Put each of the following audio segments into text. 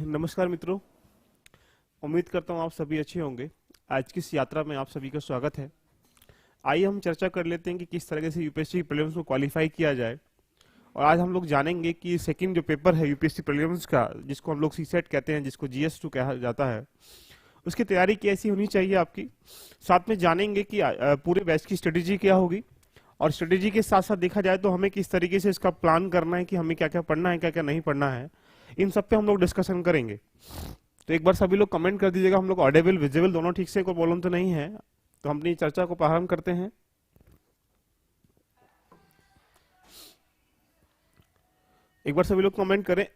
नमस्कार मित्रों, उम्मीद करता हूँ आप सभी अच्छे होंगे। आज की इस यात्रा में आप सभी का स्वागत है। आइए हम चर्चा कर लेते हैं कि किस तरह से यूपीएससी प्रीलिम्स को क्वालिफाई किया जाए। और आज हम लोग जानेंगे कि सेकंड जो पेपर है यूपीएससी प्रीलिम्स का, जिसको हम लोग सीसेट कहते हैं, जिसको जीएस 2 कहा जाता है, उसकी तैयारी कैसी होनी चाहिए आपकी। साथ में जानेंगे कि पूरे बैच की स्ट्रेटेजी क्या होगी, और स्ट्रेटेजी के साथ साथ देखा जाए तो हमें किस तरीके से इसका प्लान करना है कि हमें क्या क्या पढ़ना है, क्या क्या नहीं पढ़ना है। इन सब पे हम लोग डिस्कशन करेंगे। तो एक बार सभी लोग कमेंट कर दीजिएगा, हम लोग ऑडिबल विजिबल दोनों ठीक से, कोई प्रॉब्लम तो नहीं है। तो हम अपनी चर्चा को प्रारंभ करते हैं। एक बार सभी लोग कमेंट करें।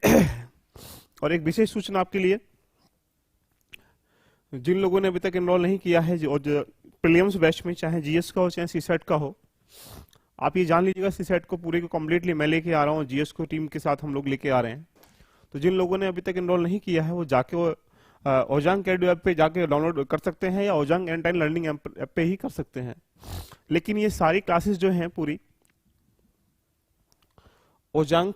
और एक विशेष सूचना आपके लिए, जिन लोगों ने अभी तक एनरोल नहीं किया है और जो प्रीलिम्स बैच में, चाहे जीएस का हो चाहे सीसेट का हो, आप ये जान लीजिएगा सीसेट को पूरे को कम्प्लीटली मैं लेके आ रहा हूँ, जीएस को टीम के साथ हम लोग लेके आ रहे हैं। तो जिन लोगों ने अभी तक एनरोल नहीं किया है वो जाके ओजांग कैडू ऐप पे जाके डाउनलोड कर सकते हैं, या ओजांग एंड लर्निंग ऐप पे ही कर सकते हैं। लेकिन ये सारी क्लासेस जो हैं पूरी ओजांग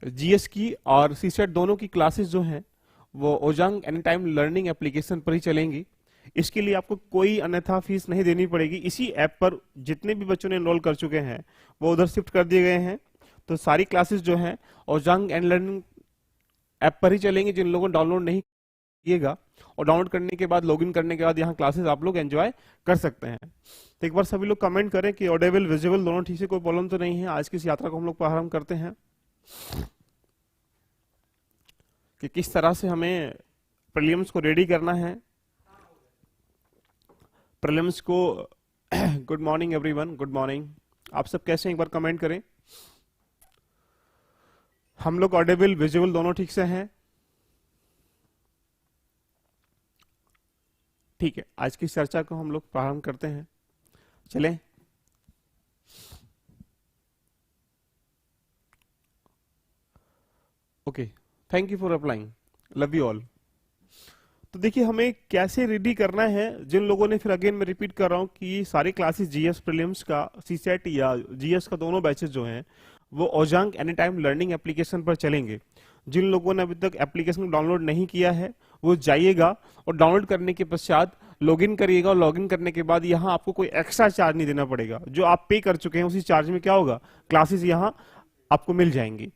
जीएस की और सीसेट दोनों की क्लासेस जो हैं वो ओजांग एनी टाइम लर्निंग एप्लीकेशन पर ही चलेंगी। इसके लिए आपको कोई अन्यथा फीस नहीं देनी पड़ेगी। इसी ऐप पर जितने भी बच्चों ने एनरोल कर चुके हैं वो उधर शिफ्ट कर दिए गए हैं। तो सारी क्लासेस जो हैं ओजांग एंड लर्निंग ऐप पर ही चलेंगे। जिन लोगों ने डाउनलोड नहीं किएगा, और डाउनलोड करने के बाद लॉगिन करने के बाद यहाँ क्लासेस आप लोग एंजॉय कर सकते हैं। तो एक बार सभी लोग कमेंट करें कि ऑडिबल विजिबल दोनों ठीक से, कोई प्रॉब्लम तो नहीं है। आज की इस यात्रा को हम लोग प्रारंभ करते हैं कि किस तरह से हमें प्रीलिम्स को रेडी करना है। प्रीलिम्स को good morning everyone, good morning. आप सब कैसे हैं, एक बार कमेंट करें। हम लोग ऑडिबल विजुअल दोनों ठीक से हैं? ठीक है, आज की चर्चा को हम लोग प्रारंभ करते हैं। चलें। Okay, thank you for applying, love you all. तो देखिए हमें कैसे रेडी करना है। जिन लोगों ने, फिर अगेन मैं रिपीट कर रहा हूं कि सारे क्लासेस जीएस प्रीलिम्स का, सीसेट या जीएस का दोनों बैचेस जो हैं वो ओजांग एनी टाइम लर्निंग एप्लीकेशन पर चलेंगे। जिन लोगों ने अभी तक एप्लीकेशन डाउनलोड नहीं किया है वो जाइएगा और डाउनलोड करने के पश्चात लॉगिन करिएगा। और लॉगिन करने के बाद यहाँ आपको कोई एक्स्ट्रा चार्ज नहीं देना पड़ेगा। जो आप पे कर चुके हैं उसी चार्ज में क्या होगा, क्लासेस यहाँ आपको मिल जाएंगी।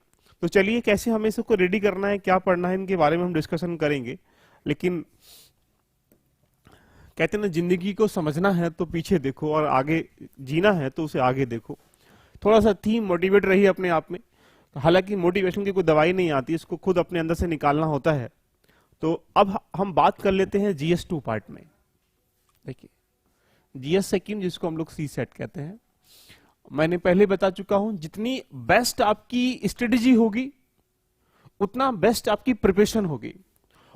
तो चलिए कैसे हमें सबको रेडी करना है, क्या पढ़ना है, इनके बारे में हम डिस्कशन करेंगे। लेकिन कहते हैं ना, जिंदगी को समझना है तो पीछे देखो, और आगे जीना है तो उसे आगे देखो। थोड़ा सा थीम मोटिवेट रहिए अपने आप में। हालांकि मोटिवेशन की कोई दवाई नहीं आती, इसको खुद अपने अंदर से निकालना होता है। तो अब हम बात कर लेते हैं जीएस 2 पार्ट में। देखिए जीएस सेकंड, जिसको हम लोग सीसेट कहते हैं, मैंने पहले बता चुका हूं, जितनी बेस्ट आपकी स्ट्रेटेजी होगी उतना बेस्ट आपकी प्रिपरेशन होगी,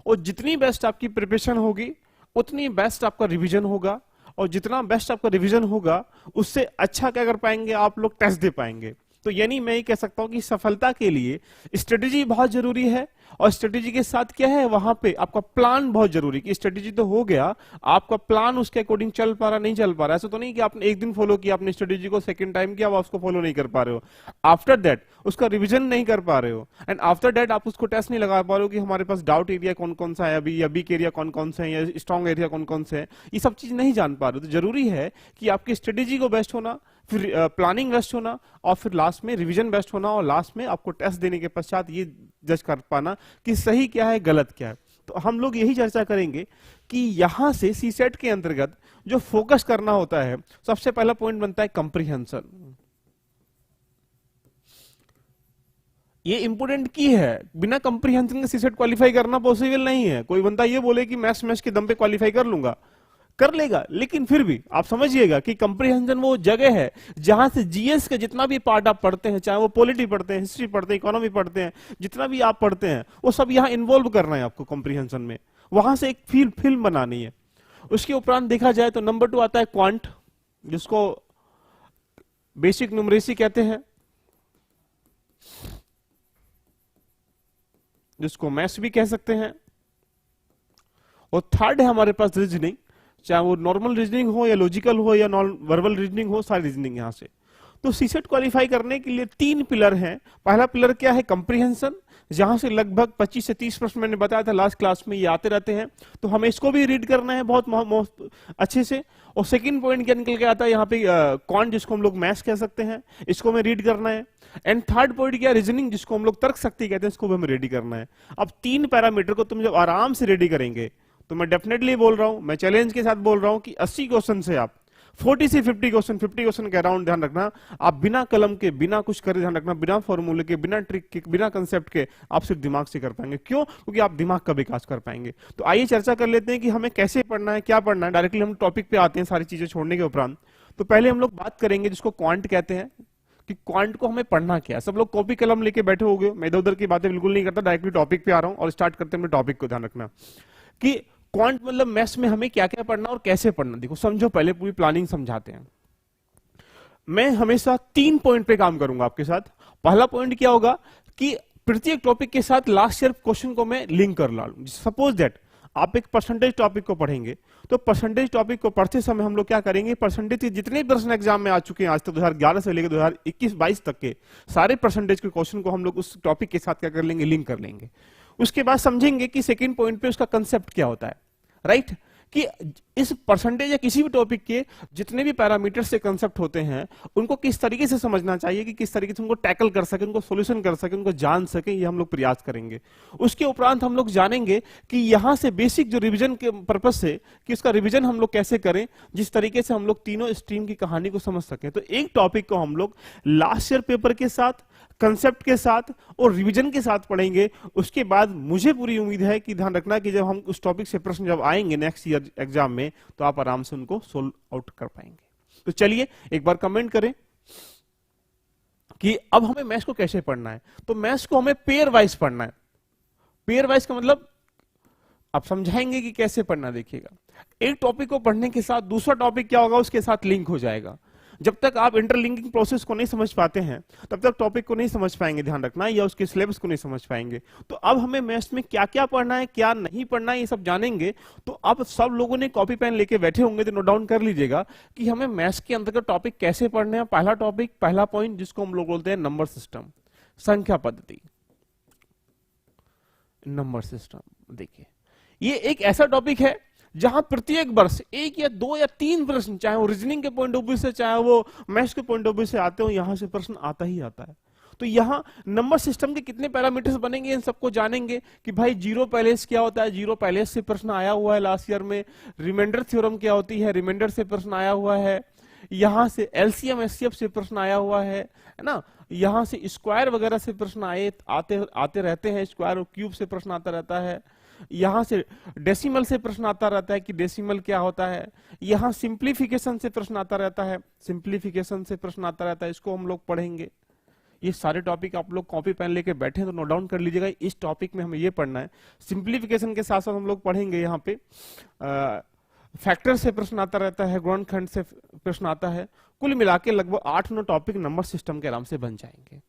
और जितनी बेस्ट आपकी प्रिपरेशन होगी उतनी बेस्ट आपका रिवीजन होगा, और जितना बेस्ट आपका रिवीजन होगा उससे अच्छा क्या कर पाएंगे आप लोग, टेस्ट दे पाएंगे। तो यानी मैं ये कह सकता हूं कि सफलता के लिए स्ट्रेटेजी बहुत जरूरी है, और स्ट्रेटेजी के साथ क्या है, वहां पे आपका प्लान बहुत जरूरी। कि स्ट्रेटेजी तो हो गया, आपका प्लान उसके अकॉर्डिंग चल पा रहा नहीं चल पा रहा। ऐसा तो नहीं कि आपने एक दिन फॉलो किया, आपने स्ट्रेटेजी को सेकंड टाइम किया, आप उसको फॉलो नहीं कर पा रहे हो, आफ्टर दैट उसका रिविजन नहीं कर पा रहे हो, एंड आफ्टर दैट आप उसको टेस्ट नहीं लगा पा रहे हो कि हमारे पास डाउट एरिया कौन कौन सा है अभी, या वीक एरिया कौन कौन से हैं, या स्ट्रॉन्ग एरिया कौन कौन से हैं, ये सब चीज नहीं जान पा रहे हो। तो जरूरी है कि आपकी स्ट्रेटेजी को बेस्ट होना, फिर प्लानिंग बेस्ट होना, और फिर लास्ट में रिवीजन बेस्ट होना, और लास्ट में आपको टेस्ट देने के पश्चात ये जज कर पाना कि सही क्या है गलत क्या है। तो हम लोग यही चर्चा करेंगे कि यहां से सीसेट के अंतर्गत जो फोकस करना होता है, सबसे पहला पॉइंट बनता है कंप्रीहेंशन। ये इंपोर्टेंट की है, बिना कंप्रीहेंशन के सीसेट क्वालिफाई करना पॉसिबल नहीं है। कोई बंदा ये बोले कि मैथ्स के दम पे क्वालिफाई कर लूंगा, कर लेगा, लेकिन फिर भी आप समझिएगा कि कंप्रीहेंशन वो जगह है जहां से जीएस का जितना भी पार्ट आप पढ़ते हैं, चाहे वो पॉलिटी पढ़ते हैं, हिस्ट्री पढ़ते हैं, इकोनॉमी पढ़ते हैं, जितना भी आप पढ़ते हैं वो सब यहां इन्वॉल्व करना है आपको कंप्रीहेंशन में। वहां से एक फिल्म बनानी है। उसके उपरांत देखा जाए तो नंबर 2 आता है क्वांट, जिसको बेसिक न्यूमरेसी कहते हैं, जिसको मैथ्स भी कह सकते हैं। और थर्ड है हमारे पास रीजनिंग, चाहे वो नॉर्मल रीजनिंग हो या लॉजिकल हो या नॉन वर्बल रीजनिंग हो, सारी रीजनिंग यहां से। तो सीसेट क्वालिफाई करने के लिए 3 पिलर हैं। पहला पिलर क्या है, कंप्रीहेंशन, जहां से लगभग 25 से 30 प्रश्न मैंने बताया था लास्ट क्लास में, ये आते रहते हैं। तो हमें इसको भी रीड करना है बहुत अच्छे से। और सेकंड पॉइंट क्या निकल के आता है यहाँ पे, कौन जिसको हम लोग मैथ्स कह सकते हैं, इसको हमें रीड करना है। एंड थर्ड पॉइंट क्या, रीजनिंग जिसको हम लोग तर्क शक्ति कहते हैं, इसको भी हमें रेडी करना है। अब 3 पैरामीटर को तुम जब आराम से रेडी करेंगे तो मैं डेफिनेटली बोल रहा हूं, मैं चैलेंज के साथ बोल रहा हूं कि 80 क्वेश्चन से आप 40 से 50 क्वेश्चन के अराउंड ध्यान रखना, आप बिना कलम के, बिना कुछ करे, ध्यान रखना, बिना फॉर्मूले के, बिना ट्रिक के, बिना कंसेप्ट के आप सिर्फ दिमाग से कर पाएंगे। क्यों? क्योंकि आप दिमाग का विकास कर पाएंगे। तो आइए चर्चा कर लेते हैं कि हमें कैसे पढ़ना है, क्या पढ़ना है। डायरेक्टली हम टॉपिक पे आते हैं सारी चीजें छोड़ने के उपरांत। तो पहले हम लोग बात करेंगे जिसको क्वांट कहते हैं, कि क्वांट को हमें पढ़ना क्या है। सब लोग कॉपी कलम लेके बैठे हो गए, मैं इधर उधर की बातें बिल्कुल नहीं करता, डायरेक्टली टॉपिक पे आ रहा हूं और स्टार्ट करते हैं अपने टॉपिक को। ध्यान रखना कि क्वांट मतलब मैथ्स में हमें क्या क्या पढ़ना और कैसे पढ़ना। देखो समझो, पहले पूरी प्लानिंग समझाते हैं। मैं हमेशा 3 पॉइंट पे काम करूंगा आपके साथ। पहला पॉइंट क्या होगा कि प्रत्येक टॉपिक के साथ लास्ट ईयर क्वेश्चन को मैं लिंक कर ला लूं। सपोज दैट आप एक परसेंटेज टॉपिक को पढ़ेंगे, तो परसेंटेज टॉपिक को पढ़ते समय हम लोग क्या करेंगे, परसेंटेज के जितने प्रश्न एग्जाम में आ चुके हैं आज तक 2011 से लेकर 2021-22 तक के सारे परसेंटेज के क्वेश्चन को हम लोग उस टॉपिक के साथ क्या कर लेंगे, लिंक कर लेंगे। उसके बाद समझेंगे कि सेकंड पॉइंट पे उसका कंसेप्ट क्या होता है, राइट? कि इस परसेंटेज या किसी भी टॉपिक के जितने भी पैरामीटर से कंसेप्ट होते हैं उनको किस तरीके से समझना चाहिए, कि किस तरीके से उनको टैकल कर सके, उनको सॉल्यूशन कर सके, उनको जान सके, ये हम लोग प्रयास करेंगे। उसके उपरांत हम लोग जानेंगे कि यहां से बेसिक जो रिवीजन के पर्पज से, कि उसका रिवीजन हम लोग कैसे करें, जिस तरीके से हम लोग तीनों स्ट्रीम की कहानी को समझ सकें। तो एक टॉपिक को हम लोग लास्ट ईयर पेपर के साथ, कंसेप्ट के साथ और रिवीजन के साथ पढ़ेंगे। उसके बाद मुझे पूरी उम्मीद है कि ध्यान रखना कि जब हम उस टॉपिक से प्रश्न जब आएंगे नेक्स्ट ईयर एग्जाम में, तो आप आराम से उनको सोल्व आउट कर पाएंगे। तो चलिए एक बार कमेंट करें कि अब हमें मैथ्स को कैसे पढ़ना है। तो मैथ्स को हमें पेयर वाइज पढ़ना है। पेयर वाइज का मतलब आप समझाएंगे कि कैसे पढ़ना। देखिएगा, एक टॉपिक को पढ़ने के साथ दूसरा टॉपिक क्या होगा, उसके साथ लिंक हो जाएगा। जब तक आप इंटरलिंकिंग प्रोसेस को नहीं समझ पाते हैं तब तक टॉपिक को नहीं समझ पाएंगे, ध्यान रखना, या उसके सिलेबस को नहीं समझ पाएंगे। तो अब हमें मैथ्स में क्या क्या पढ़ना है, क्या नहीं पढ़ना है, ये सब जानेंगे। तो अब सब लोगों ने कॉपी पेन लेके बैठे होंगे तो नोट डाउन कर लीजिएगा कि हमें मैथ्स के अंतर्गत टॉपिक कैसे पढ़ने हैं। पहला टॉपिक, पहला पॉइंट जिसको हम लोग बोलते हैं नंबर सिस्टम, संख्या पद्धति, नंबर सिस्टम। देखिए, ये एक ऐसा टॉपिक है जहां प्रत्येक वर्ष 1 या 2 या 3 प्रश्न, चाहे वो रीजनिंग के पॉइंट ऑफ व्यू से, चाहे वो मैथ्स के पॉइंट ऑफ व्यू से आते हो, यहां से प्रश्न आता ही आता है। तो यहां नंबर सिस्टम के कितने पैरामीटर्स बनेंगे, इन सबको जानेंगे कि भाई जीरो पैलेस क्या होता है, जीरो पैलेस से प्रश्न आया हुआ है लास्ट ईयर में। रिमाइंडर थ्योरम क्या होती है, रिमाइंडर से प्रश्न आया हुआ है। यहां से एलसीएम एचसीएफ से प्रश्न आया हुआ है ना। यहां से स्क्वायर वगैरह से प्रश्न आते रहते हैं, स्क्वायर और क्यूब से प्रश्न आता रहता है। यहां से डेसिमल से प्रश्न आता रहता है कि डेसिमल क्या होता है। यहां सिंप्लीफिकेशन से प्रश्न आता रहता है, सिंप्लीफिकेशन से प्रश्न आता रहता है, इसको हम लोग पढ़ेंगे। ये सारे टॉपिक आप लोग कॉपी पेन लेके बैठे तो नोट डाउन कर लीजिएगा, इस टॉपिक में हमें ये पढ़ना है। सिंप्लीफिकेशन के साथ साथ हम लोग पढ़ेंगे यहाँ पे फैक्टर से प्रश्न आता रहता है, गुणनखंड से प्रश्न आता है। कुल मिला के लगभग 8-9 टॉपिक नंबर सिस्टम के आराम से बन जाएंगे।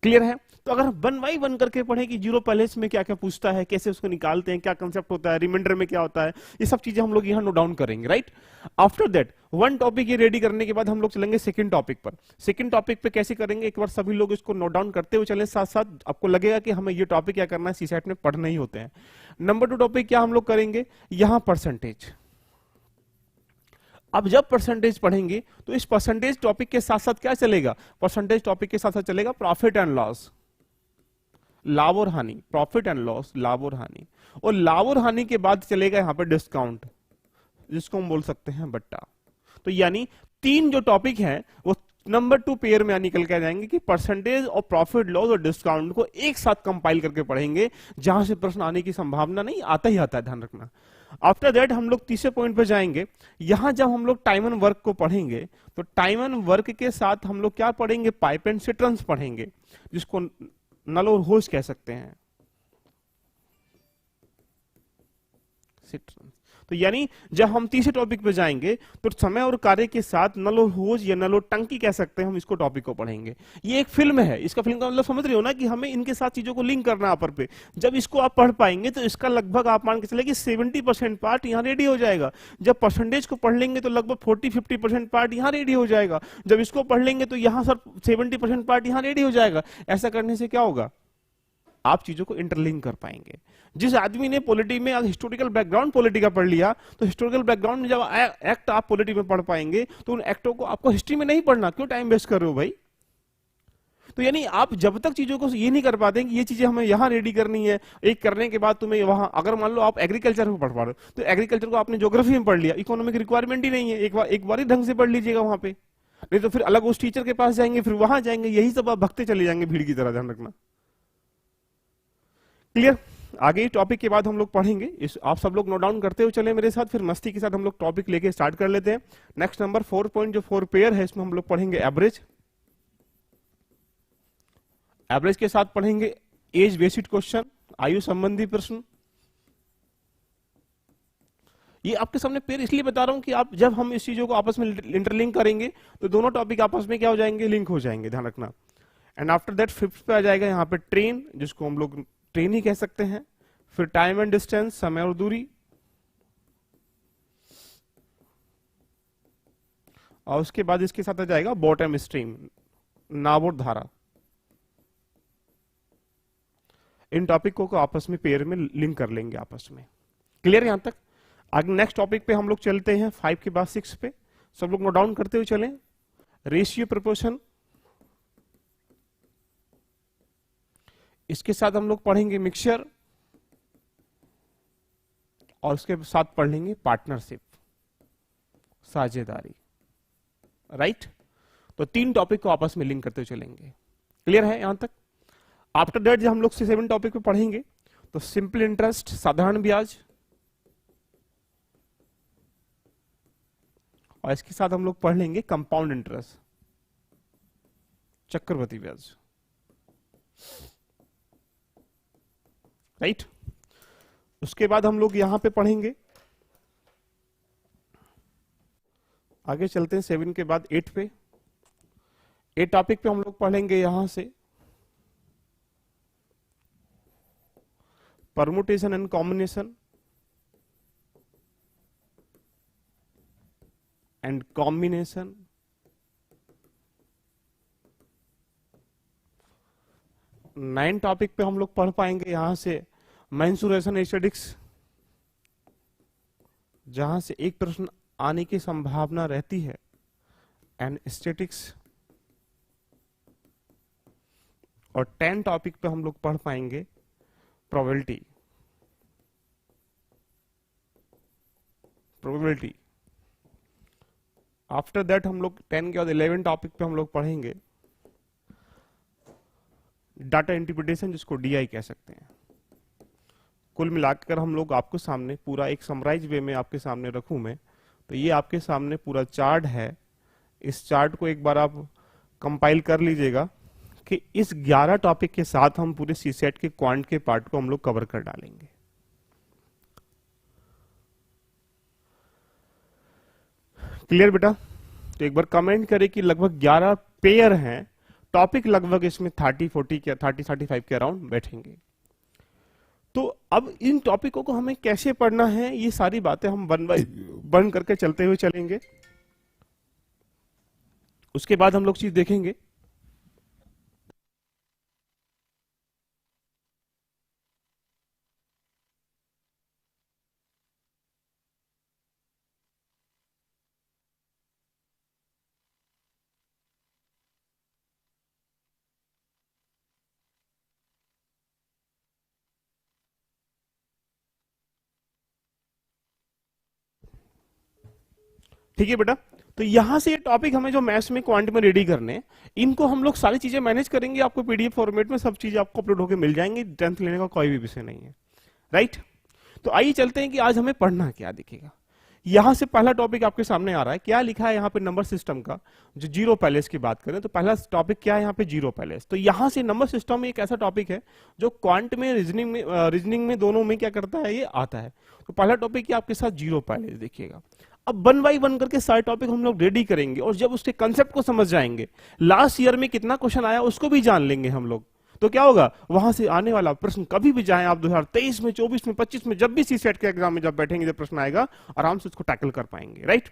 क्लियर है? तो अगर वन बाई वन करके पढ़े कि जीरो पैलेस में क्या क्या पूछता है, कैसे उसको निकालते हैं, क्या कंसेप्ट होता है, रिमाइंडर में क्या होता है, ये सब चीजें हम लोग यहाँ नोट डाउन करेंगे, right? After that one topic ये रेडी करने के बाद हम लोग चलेंगे सेकंड टॉपिक पर। सेकंड टॉपिक पे कैसे करेंगे, एक बार सभी लोग इसको नोट डाउन करते हुए चले, साथ साथ आपको लगेगा कि हमें ये टॉपिक क्या करना है, सीसेट में पढ़ने ही होते हैं। नंबर 2 टॉपिक क्या हम लोग करेंगे, यहां परसेंटेज। अब जब परसेंटेज पढ़ेंगे तो इस परसेंटेज टॉपिक के साथ साथ क्या चलेगा, परसेंटेज टॉपिक के साथ साथ चलेगा प्रॉफिट एंड लॉस, लाभ और हानि, प्रॉफिट एंड लॉस, लाभ और हानि। और लाभ और हानि के बाद चलेगा यहां पे डिस्काउंट, जिसको हम बोल सकते हैं बट्टा। तो यानी 3 जो टॉपिक हैं वो नंबर 2 पेयर में निकल के आ जाएंगे कि परसेंटेज और प्रॉफिट लॉस और डिस्काउंट को एक साथ कंपाइल करके पढ़ेंगे, जहां से प्रश्न आने की संभावना नहीं, आता ही आता है, ध्यान रखना। आफ्टर दैट हम लोग तीसरे पॉइंट पे जाएंगे। यहां जब हम लोग टाइम एंड वर्क को पढ़ेंगे तो टाइम एंड वर्क के साथ हम लोग क्या पढ़ेंगे, पाइप एंड सिट्रंस पढ़ेंगे, जिसको नल और होज कह सकते हैं, सिट्रंस। तो यानी जब हम तीसरे टॉपिक पे जाएंगे तो समय और कार्य के साथ नल और होज या नल और टंकी कह सकते हैं, हम इसको टॉपिक को पढ़ेंगे। ये एक फिल्म है, इसका फिल्म का मतलब समझ रहे हो ना कि हमें इनके साथ चीजों को लिंक करना है अपर पे। जब इसको आप पढ़ पाएंगे तो इसका लगभग आप मान के चले कि 70% पार्ट यहाँ रेडी हो जाएगा। जब परसेंटेज को पढ़ लेंगे तो लगभग 40-50% पार्ट यहाँ रेडी हो जाएगा। जब इसको पढ़ लेंगे तो यहाँ सर 70% पार्ट यहाँ रेडी हो जाएगा। ऐसा करने से क्या होगा, आप चीजों को इंटरलिंक कर पाएंगे। जिस आदमी ने पॉलिटी में हिस्टोरिकल बैकग्राउंड पॉलिटी का पढ़ लिया, तो हिस्टोरिकल बैकग्राउंड में जब एक्ट आप पॉलिटी में पढ़ पाएंगे, तो उन एक्टों को आपको हिस्ट्री में नहीं पढ़ना, क्यों टाइम वेस्ट कर रहे हो भाई। तो यानी आप जब तक चीजों को ये नहीं कर पाते कि ये चीजें हमें यहाँ रेडी करनी है, एक करने के बाद तुम्हें वहां, अगर मान लो आप एग्रीकल्चर में पढ़ पा रहे हो, तो एग्रीकल्चर को आपने ज्योग्राफी में पढ़ लिया, इकोनॉमिक रिक्वायरमेंट ही नहीं है, एक बार ही ढंग से पढ़ लीजिएगा वहां पे, नहीं तो फिर अलग उस टीचर के पास जाएंगे, फिर वहां जाएंगे, यही सब आप भगते चले जाएंगे भीड़ की तरह, ध्यान रखना। क्लियर। आगे टॉपिक के बाद हम लोग पढ़ेंगे, इस आप सब लोग नोट डाउन करते हुए चले मेरे साथ, फिर मस्ती के साथ हम लोग टॉपिक लेके स्टार्ट कर लेते हैं। नेक्स्ट नंबर 4 पॉइंट जो 4 पेयर है, इसमें हम लोग पढ़ेंगे एवरेज। एवरेज के साथ पढ़ेंगे एज बेस्ड क्वेश्चन, आयु संबंधी प्रश्न। ये आपके सामने पेयर इसलिए बता रहा हूं कि आप जब हम इस चीजों को आपस में इंटरलिंक करेंगे, तो दोनों टॉपिक आपस में क्या हो जाएंगे, लिंक हो जाएंगे, ध्यान रखना। एंड आफ्टर दैट 5th पे आ जाएगा यहाँ पे ट्रेन, जिसको हम लोग ट्रेन ही कह सकते हैं। फिर टाइम एंड डिस्टेंस, समय और दूरी, और उसके बाद इसके साथ आ जाएगा बॉटम स्ट्रीम, नाव और धारा। इन टॉपिकों को आपस में पेयर में लिंक कर लेंगे आपस में। क्लियर यहां तक। आगे नेक्स्ट टॉपिक पे हम लोग चलते हैं 5 के बाद 6 पे, सब लोग नोट डाउन करते हुए चलें। रेशियो प्रोपोर्शन, इसके साथ हम लोग पढ़ेंगे मिक्सचर, और उसके साथ पढ़ लेंगे पार्टनरशिप, साझेदारी। राइट, तो 3 टॉपिक को आपस में लिंक करते हुए चलेंगे। क्लियर है यहां तक। आफ्टर दैट जब हम लोग 7 टॉपिक पे पढ़ेंगे, तो सिंपल इंटरेस्ट, साधारण ब्याज, और इसके साथ हम लोग पढ़ लेंगे कंपाउंड इंटरेस्ट, चक्रवृद्धि ब्याज। राइट, उसके बाद हम लोग यहां पे पढ़ेंगे, आगे चलते हैं 7 के बाद 8 पे। 8 टॉपिक पे हम लोग पढ़ेंगे यहां से permutation and combination and combination. 9 topic पे हम लोग पढ़ पाएंगे यहां से मेंसुरेशन एस्थेटिक्स, जहां से एक प्रश्न आने की संभावना रहती है, एंड एस्थेटिक्स। और 10 टॉपिक पे हम लोग पढ़ पाएंगे प्रोबेबिलिटी, प्रोबेबिलिटी। आफ्टर दैट हम लोग 10 के बाद 11 टॉपिक पे हम लोग पढ़ेंगे डाटा इंटरप्रिटेशन, जिसको डीआई कह सकते हैं। कुल मिलाकर हम लोग आपको सामने पूरा एक समराइज वे में आपके सामने रखूं मैं, तो ये आपके सामने पूरा चार्ट है। इस चार्ट को एक बार आप कंपाइल कर लीजिएगा कि इस 11 टॉपिक के साथ हम पूरे सीसेट के क्वांट के पार्ट को हम लोग कवर कर डालेंगे। क्लियर बेटा। तो एक बार कमेंट करें कि लगभग 11 पेयर हैं, टॉपिक लगभग इसमें 30-40 के 30-35 के अराउंड बैठेंगे। तो अब इन टॉपिकों को हमें कैसे पढ़ना है, ये सारी बातें हम वन बाय वन करके चलते हुए चलेंगे। उसके बाद हम लोग चीज देखेंगे, ठीक है बेटा। तो यहां से ये टॉपिक हमें जो मैथ्स में क्वांट में रेडी करने, इनको हम लोग सारी चीजें मैनेज करेंगे, आपको पीडीएफ फॉर्मेट में सब चीजें आपको अपलोड होकर मिल जाएंगी, टेंथ लेने का कोई भी विषय नहीं है। राइट, तो आइए चलते हैं कि आज हमें पढ़ना क्या दिखेगा। यहां से पहला टॉपिक आपके सामने आ रहा है, क्या लिखा है यहाँ पे नंबर सिस्टम का, जो जीरो पैलेस की बात करें तो पहला टॉपिक क्या है यहाँ पे, जीरो पैलेस। तो यहां से नंबर सिस्टम एक ऐसा टॉपिक है जो क्वांट में रीजनिंग में दोनों में क्या करता है, ये आता है। तो पहला टॉपिक आपके साथ जीरो पैलेस देखिएगा। अब 1 बाई 1 करके सारे टॉपिक हम लोग रेडी करेंगे, और जब उसके कंसेप्ट को समझ जाएंगे, लास्ट ईयर में कितना क्वेश्चन आया उसको भी जान लेंगे हम लोग, तो क्या होगा, वहां से आने वाला प्रश्न कभी भी जाए आप 2023 में, 24 में, 25 में, जब भी सी सेट के एग्जाम में जब बैठेंगे, जब प्रश्न आएगा, आराम से उसको टैकल कर पाएंगे। राइट,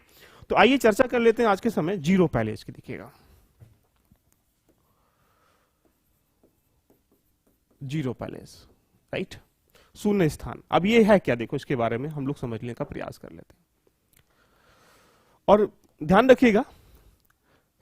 तो आइए चर्चा कर लेते हैं आज के समय जीरो पैलेस की। दिखेगा जीरो पैलेस, राइट, शून्य स्थान। अब ये है क्या, देखो इसके बारे में हम लोग समझने का प्रयास कर लेते हैं। और ध्यान रखिएगा,